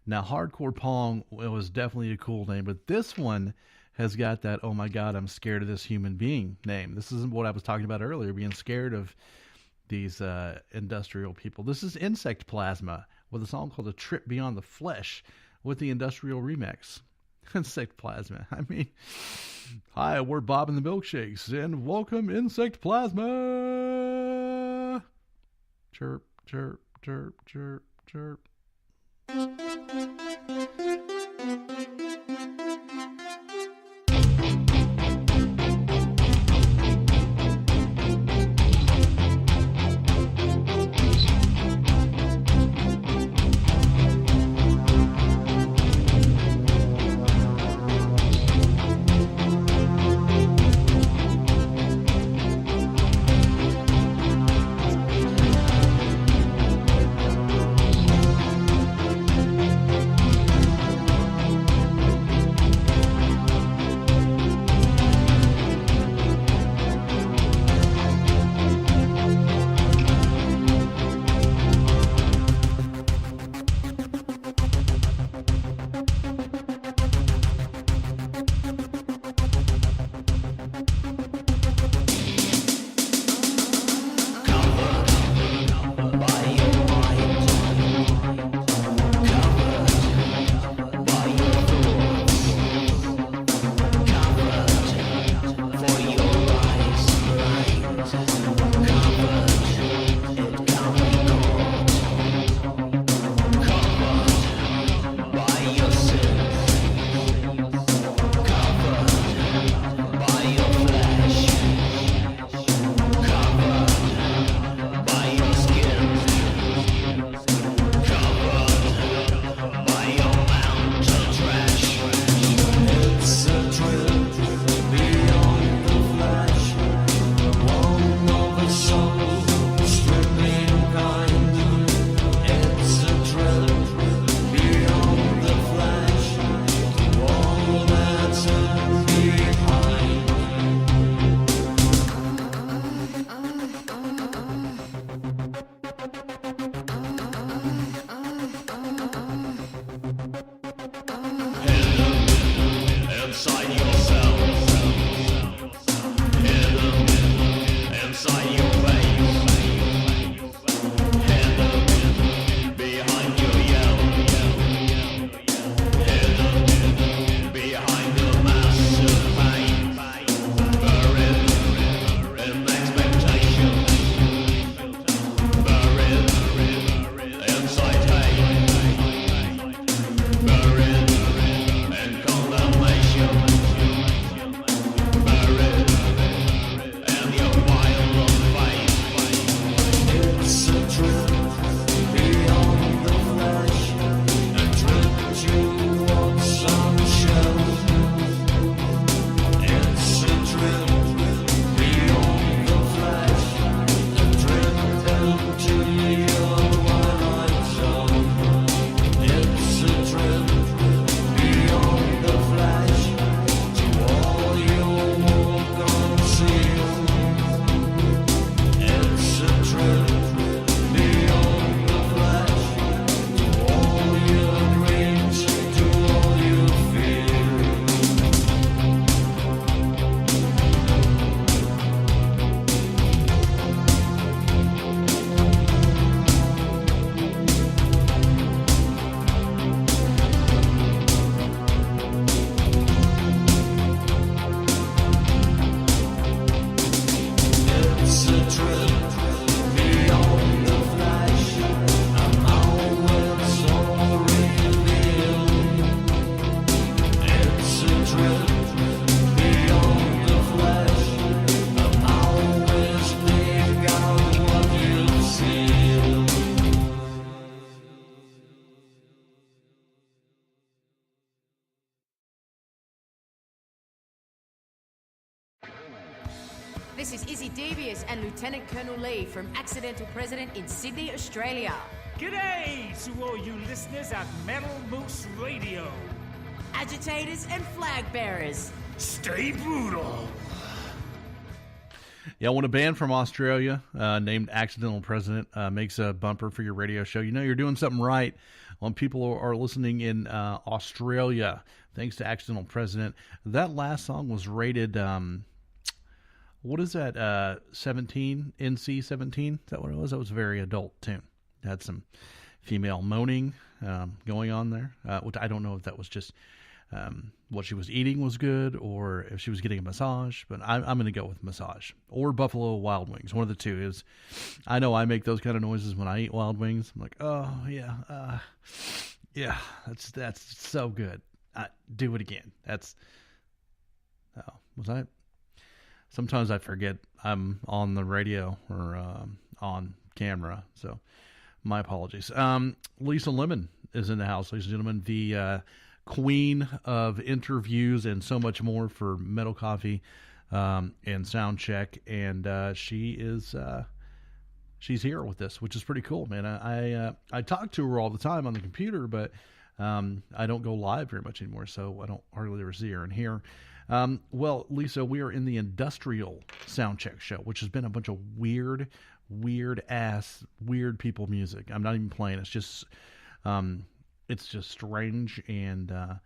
Now, Hardcore Pong was definitely a cool name, but this one has got that, oh my God, I'm scared of this human being name. This isn't what I was talking about earlier, being scared of these industrial people. This is Insect Plasma with a song called A Trip Beyond the Flesh with the industrial remix. Insect Plasma. I mean, hi, we're Bob and the Milkshakes, and welcome Insect Plasma. Chirp, chirp, chirp, chirp, chirp. This is Izzy Devious and Lieutenant Colonel Lee from Accidental President in Sydney, Australia. G'day to all you listeners at Metal Moose Radio. Agitators and flag bearers. Stay brutal. Yeah, when a band from Australia named Accidental President makes a bumper for your radio show, you know you're doing something right. When people are listening in Australia, thanks to Accidental President. That last song was rated, what is that, 17, NC 17? Is that what it was? That was a very adult tune. It had some female moaning going on there, which I don't know if that was just what she was eating was good or if she was getting a massage, but I'm going to go with massage or Buffalo Wild Wings. One of the two is, I know I make those kind of noises when I eat wild wings. I'm like, oh yeah, that's so good. Do it again. Sometimes I forget I'm on the radio or on camera, so my apologies. Lisa Lemon is in the house, ladies and gentlemen, the queen of interviews and so much more for Metal Coffee and Soundcheck, and she's here with us, which is pretty cool, man. I talk to her all the time on the computer, but I don't go live very much anymore, so I don't hardly ever see her in here. Well, Lisa, we are in the industrial Soundcheck show, which has been a bunch of weird people music. I'm not even playing. It's just strange and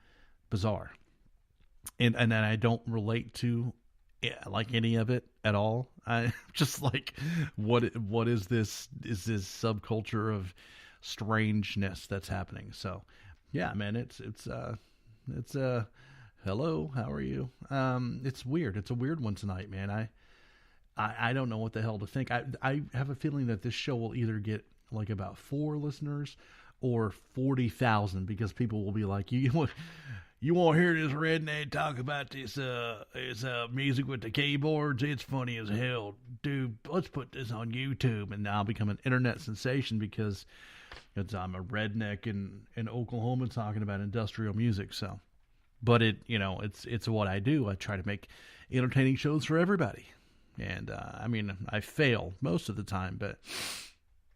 bizarre, and I don't relate to like any of it at all. I just like what is this? Is this subculture of strangeness that's happening? So, yeah, man, it's hello, how are you? It's weird. It's a weird one tonight, man. I don't know what the hell to think. I have a feeling that this show will either get like about 4 listeners or 40,000 because people will be like, you won't hear this redneck talk about this music with the keyboards. It's funny as hell, dude. Let's put this on YouTube, and I'll become an internet sensation because I'm a redneck in Oklahoma talking about industrial music. So. But it's what I do. I try to make entertaining shows for everybody. And, I fail most of the time, but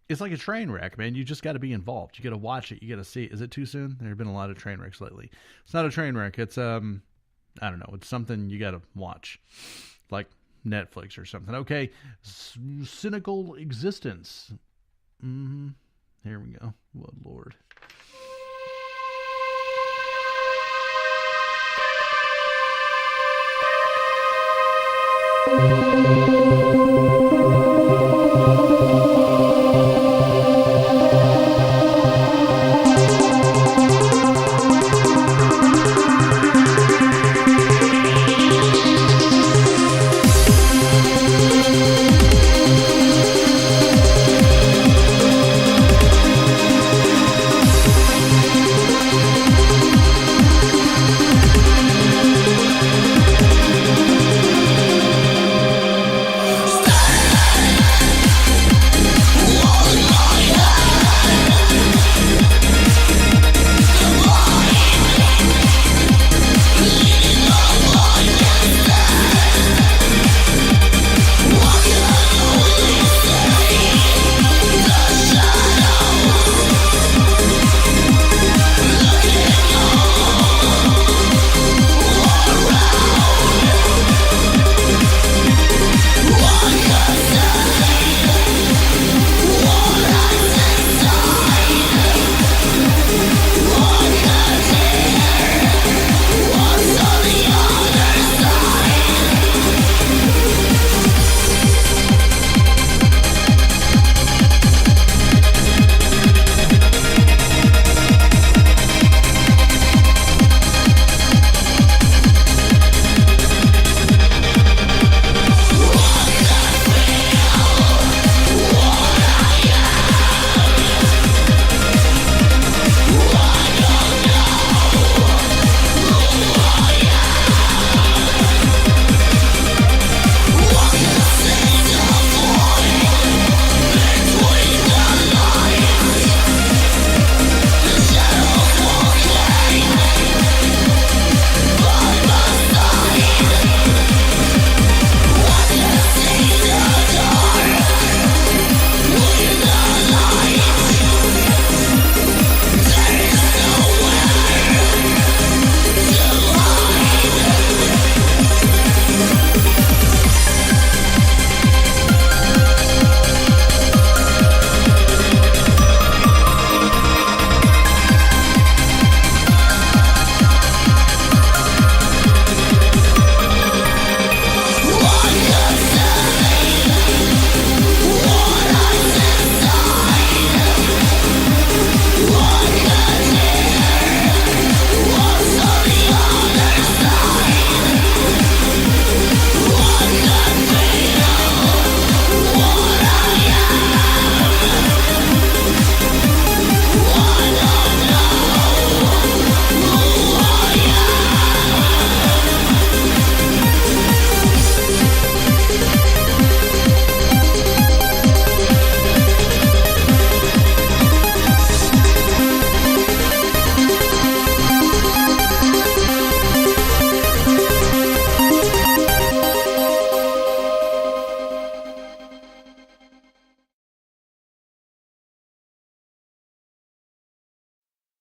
it's like a train wreck, man. You just got to be involved. You got to watch it. You got to see it. Is it too soon? There have been a lot of train wrecks lately. It's not a train wreck. It's, I don't know. It's something you got to watch, like Netflix or something. Okay. Cynical Existence. Here we go. Oh, Lord.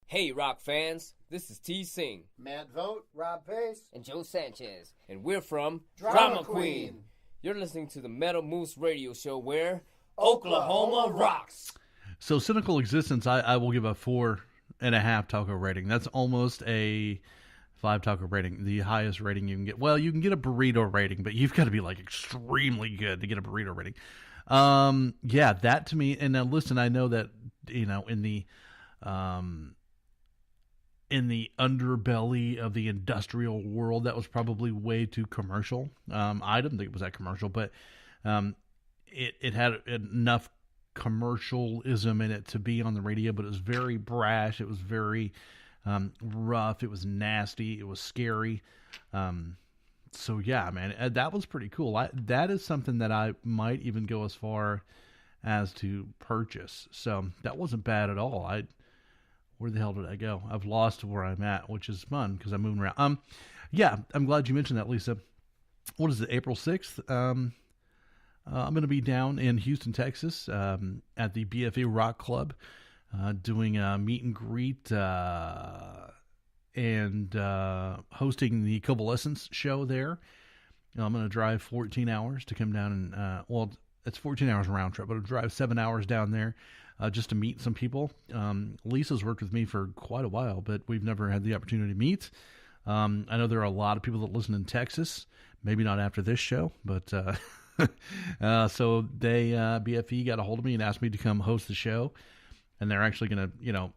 Hey, rock fans, this is T. Singh, Matt Vogt, Rob Pace, and Joe Sanchez, and we're from Drama Queen. You're listening to the Metal Moose Radio Show where Oklahoma rocks. So, Cynical Existence, I will give a 4.5 taco rating. That's almost a 5 taco rating, the highest rating you can get. Well, you can get a burrito rating, but you've got to be like extremely good to get a burrito rating. Yeah, that to me. And now, listen, I know that in the underbelly of the industrial world, that was probably way too commercial. I didn't think it was that commercial, but it had enough commercialism in it to be on the radio, but it was very brash. It was very rough. It was nasty. It was scary. So yeah, man, that was pretty cool. That is something that I might even go as far as to purchase. So that wasn't bad at all. Where the hell did I go? I've lost where I'm at, which is fun because I'm moving around. Yeah, I'm glad you mentioned that, Lisa. What is it, April 6th? I'm going to be down in Houston, Texas, at the BFE Rock Club, doing a meet and greet and hosting the Convalescence show there. I'm going to drive 14 hours to come down and, it's 14 hours round trip, but I'll drive 7 hours down there just to meet some people. Lisa's worked with me for quite a while, but we've never had the opportunity to meet. I know there are a lot of people that listen in Texas, maybe not after this show, but so they, BFE got a hold of me and asked me to come host the show, and they're actually going to,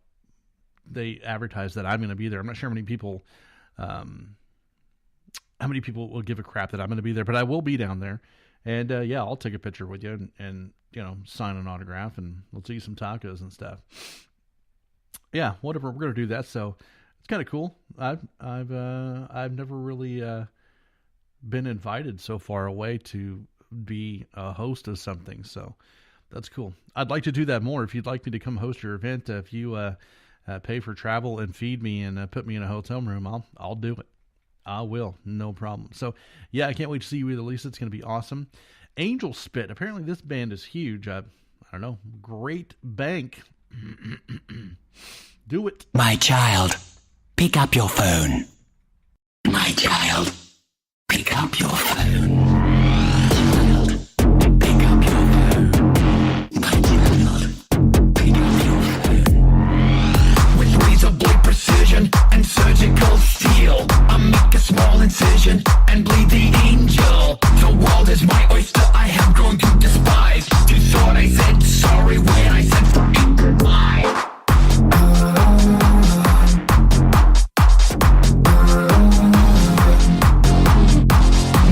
they advertise that I'm going to be there. I'm not sure how many people will give a crap that I'm going to be there, but I will be down there. And, yeah, I'll take a picture with you and sign an autograph, and we'll eat some tacos and stuff. Yeah, whatever. We're going to do that. So it's kind of cool. I've never really, been invited so far away to be a host of something. So that's cool. I'd like to do that more. If you'd like me to come host your event, if you, pay for travel and feed me and put me in a hotel room, I'll do it. I will. No problem. So, yeah, I can't wait to see you either, Lisa. It's going to be awesome. Angel Spit. Apparently this band is huge. I don't know. Great Bank. Do it. My child, pick up your phone. My child, pick up your phone. Pick up your phone. My child, pick up your phone. With razor blade precision and surgical steel, I make a small incision and bleed the angel. The world is my oyster, I have grown to despise. You thought I said sorry when I said fucking goodbye.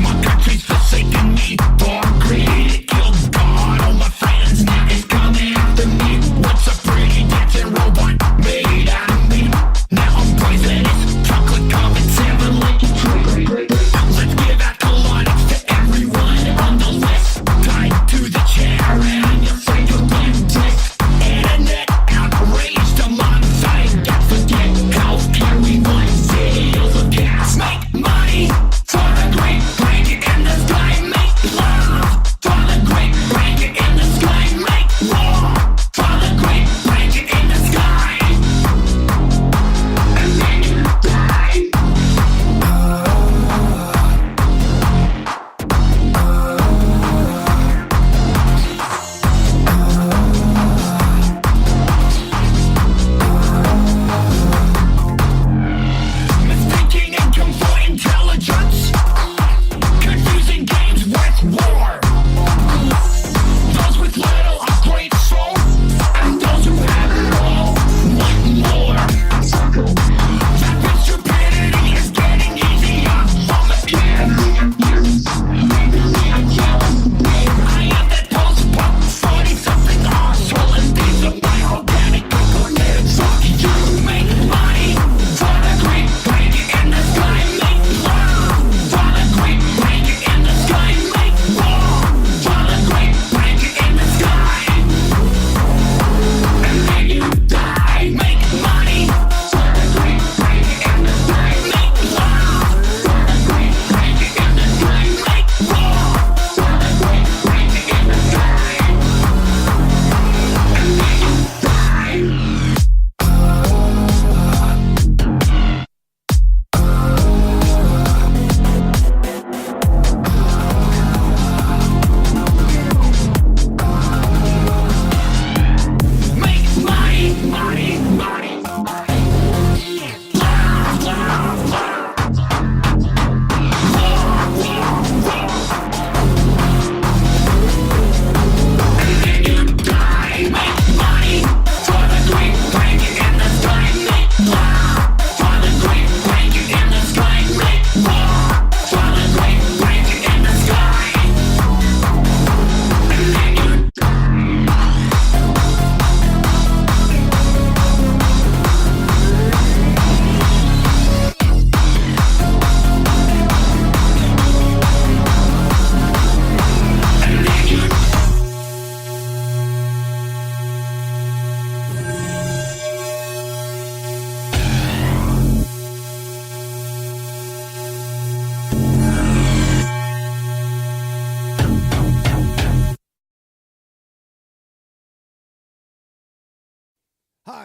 My country's the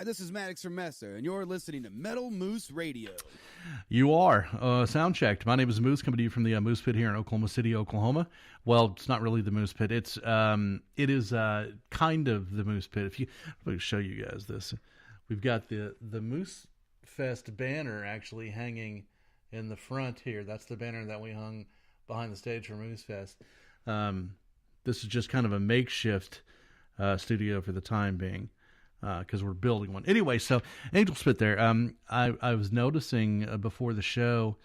Hi, this is Maddox from Messer, and you're listening to Metal Moose Radio. You are. Soundchecked. My name is Moose, coming to you from the Moose Pit here in Oklahoma City, Oklahoma. Well, it's not really the Moose Pit. It is kind of the Moose Pit. If I show you guys this. We've got the Moose Fest banner actually hanging in the front here. That's the banner that we hung behind the stage for Moose Fest. This is just kind of a makeshift studio for the time being, because we're building one. Anyway, so Angel Spit there. I was noticing before the show.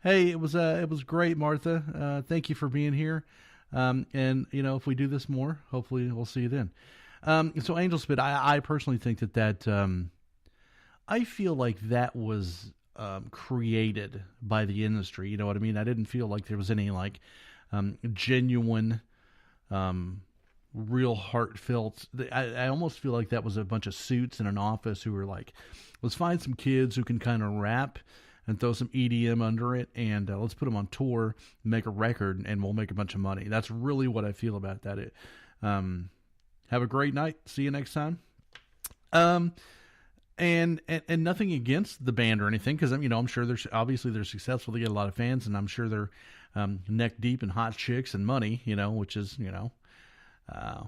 Hey, it was great, Martha. Thank you for being here. And if we do this more, hopefully we'll see you then. So Angel Spit, I personally think that I feel like that was created by the industry. You know what I mean? I didn't feel like there was any genuine, real heartfelt. I almost feel like that was a bunch of suits in an office who were like, let's find some kids who can kind of rap and throw some EDM under it, and let's put them on tour, make a record, and we'll make a bunch of money. That's really what I feel about that. Have a great night. See you next time. And nothing against the band or anything, because I'm sure they're successful. They get a lot of fans, and I'm sure they're neck deep in hot chicks and money, which is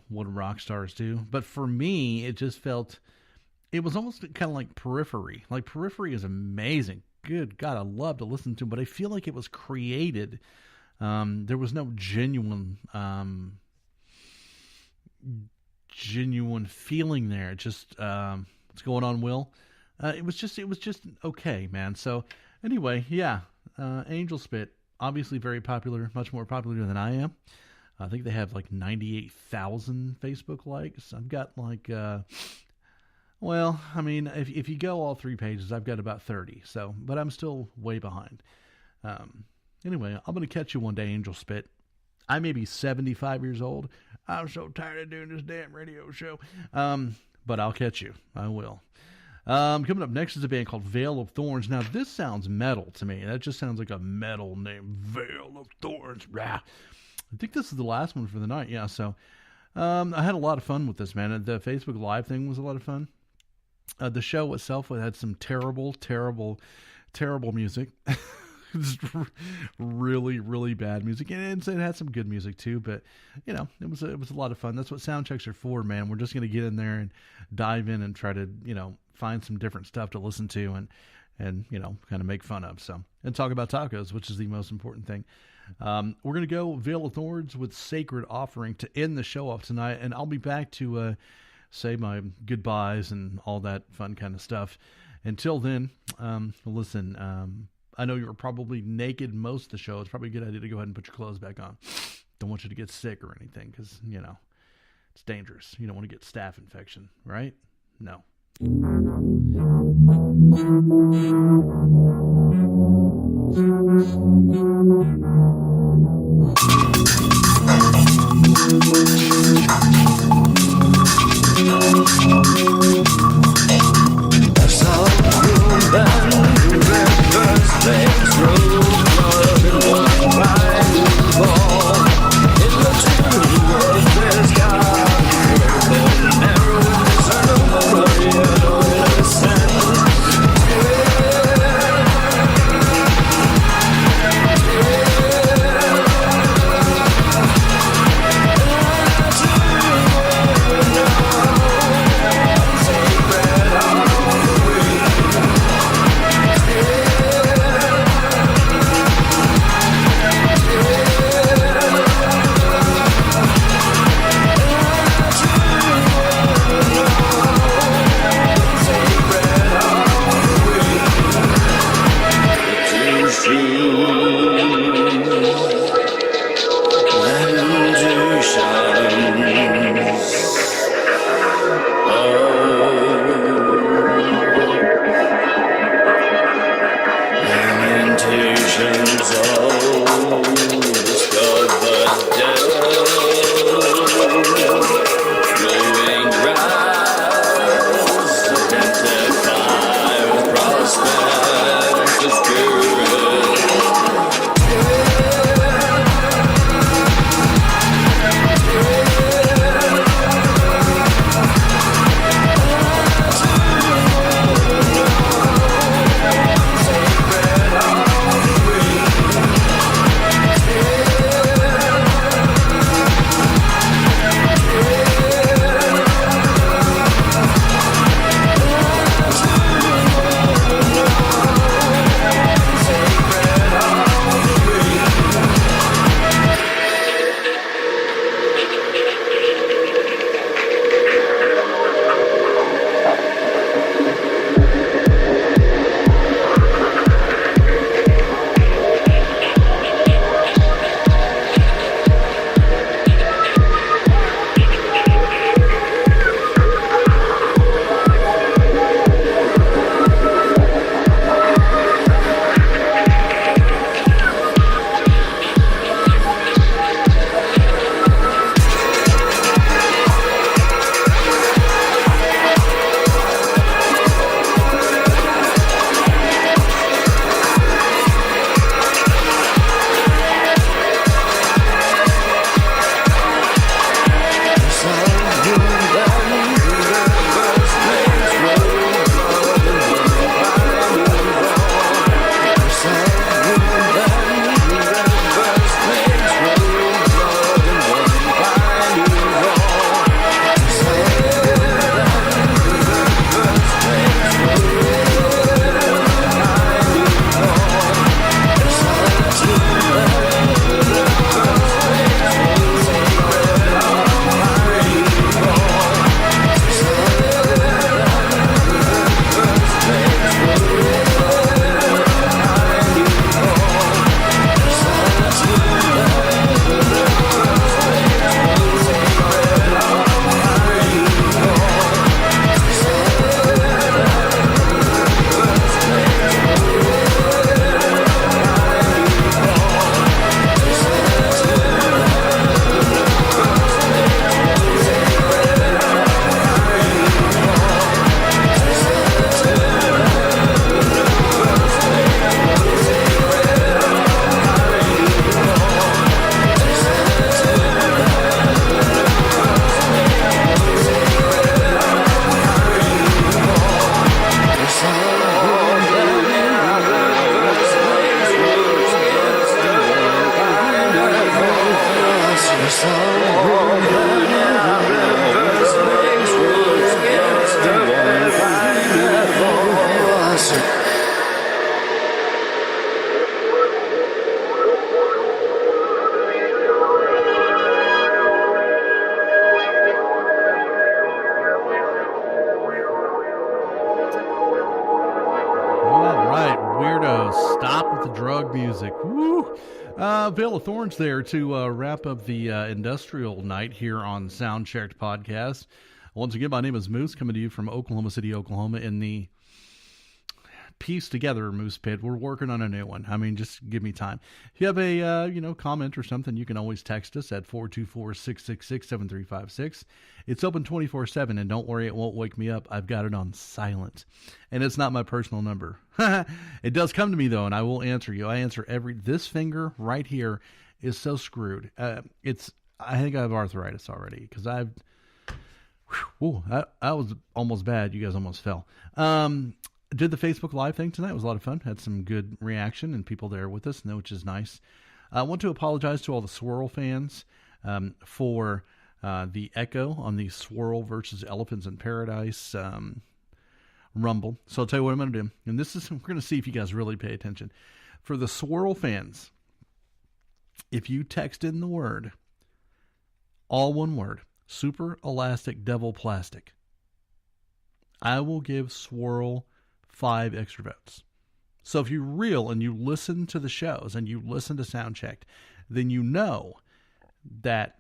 what rock stars do. But for me, it just felt it was almost kind of like Periphery. Like Periphery is amazing. Good God, I love to listen to, but I feel like it was created. There was no genuine feeling there. It just what's going on, Will? It was just okay, man. So anyway, yeah, Angel Spit, obviously very popular, much more popular than I am. I think they have 98,000 Facebook likes. I've got if you go all 3 pages, I've got about 30. So, but I'm still way behind. Anyway, I'm going to catch you one day, Angel Spit. I may be 75 years old. I'm so tired of doing this damn radio show. But I'll catch you. I will. Coming up next is a band called Veil of Thorns. Now, this sounds metal to me. That just sounds like a metal name. Veil of Thorns. Rah. I think this is the last one for the night. Yeah, so I had a lot of fun with this, man. The Facebook Live thing was a lot of fun. The show itself had some terrible, terrible, terrible music. Just really, really bad music, and it had some good music too. But it was a lot of fun. That's what sound checks are for, man. We're just gonna get in there and dive in and try to find some different stuff to listen to and kind of make fun of. So, and talk about tacos, which is the most important thing. We're gonna go Veil of Thorns with Sacred Offering to end the show off tonight, and I'll be back to say my goodbyes and all that fun kind of stuff. Until then, listen. I know you were probably naked most of the show. It's probably a good idea to go ahead and put your clothes back on. Don't want you to get sick or anything, because, it's dangerous. You don't want to get staph infection, right? No. Yeah. Veil of Thorns there to wrap up the industrial night here on Soundchecked podcast. Once again, my name is Moose, coming to you from Oklahoma City, Oklahoma, in the Piece Together Moose Pit. We're working on a new one. I mean, just give me time. If you have a comment or something, you can always text us at 424-666-7356. It's open 24/7, and don't worry, it won't wake me up. I've got it on silent, and it's not my personal number. It does come to me though, and I will answer you. I answer this finger right here is so screwed. I think I have arthritis already because that was almost bad. You guys almost fell. Did the Facebook Live thing tonight. It was a lot of fun. Had some good reaction and people there with us, which is nice. I want to apologize to all the Swirl fans for the echo on the Swirl versus Elephants in Paradise Rumble. So I'll tell you what I'm going to do. And we're going to see if you guys really pay attention. For the Swirl fans, if you text in the word, all one word, Super Elastic Devil Plastic, I will give Swirl 5 extra votes. So if you're real and you listen to the shows and you listen to Soundchecked, then you know that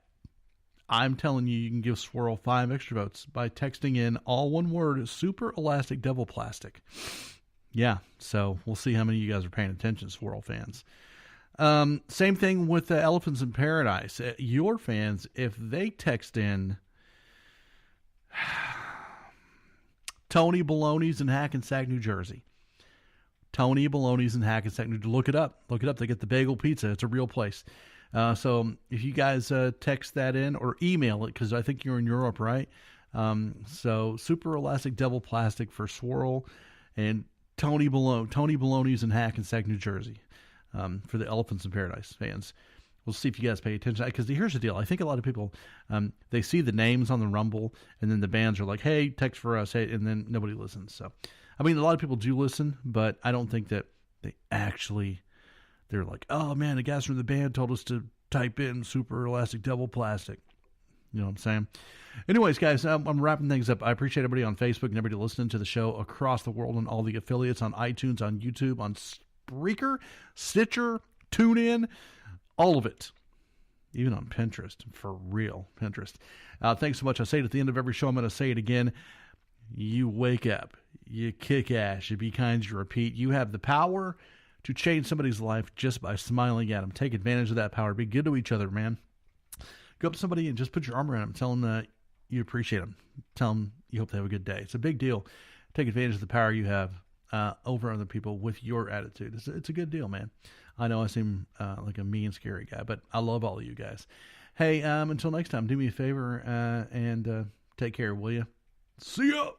I'm telling you can give Swirl 5 extra votes by texting in all one word, Super Elastic Devil Plastic. Yeah, so we'll see how many of you guys are paying attention, Swirl fans. Same thing with the Elephants in Paradise. Your fans, if they text in Tony Baloney's in Hackensack, New Jersey. Tony Baloney's in Hackensack, New Jersey. Look it up. They get the bagel pizza. It's a real place. So if you guys text that in or email it, because I think you're in Europe, right? So Super Elastic Devil Plastic for Swirl and Tony Baloney's in Hackensack, New Jersey, for the Elephants in Paradise fans. We'll see if you guys pay attention, because here's the deal. I think a lot of people, they see the names on the Rumble, and then the bands are like, hey, text for us, hey, and then nobody listens. So, I mean, a lot of people do listen, but I don't think that they're like, oh, man, the guys from the band told us to type in Super Elastic Devil Plastic. You know what I'm saying? Anyways, guys, I'm wrapping things up. I appreciate everybody on Facebook and everybody listening to the show across the world and all the affiliates on iTunes, on YouTube, on Spreaker, Stitcher, TuneIn, all of it. Even on Pinterest, for real, Pinterest. Thanks so much. I say it at the end of every show. I'm going to say it again. You wake up. You kick ass. You be kind. You repeat. You have the power to change somebody's life just by smiling at them. Take advantage of that power. Be good to each other, man. Go up to somebody and just put your arm around them. Tell them that you appreciate them. Tell them you hope they have a good day. It's a big deal. Take advantage of the power you have over other people with your attitude. It's a good deal, man. I know I seem like a mean, scary guy, but I love all of you guys. Hey, until next time, do me a favor and take care, will you? See ya!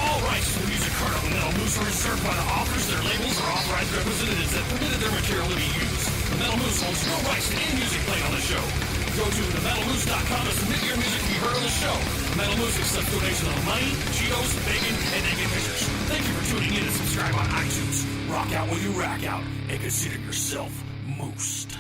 All rights to the music heard on the Metal Moose are reserved by the authors, their labels, or authorized representatives that permitted their material to be used. The Metal Moose holds no rights to any music played on the show. Go to themetalmoose.com to submit your music to be heard on the show. Metal Moose accepts donations of money, Cheetos, bacon, and naked pictures. Thank you for tuning in and subscribe on iTunes. Rock out while you rack out, and consider yourself moosed.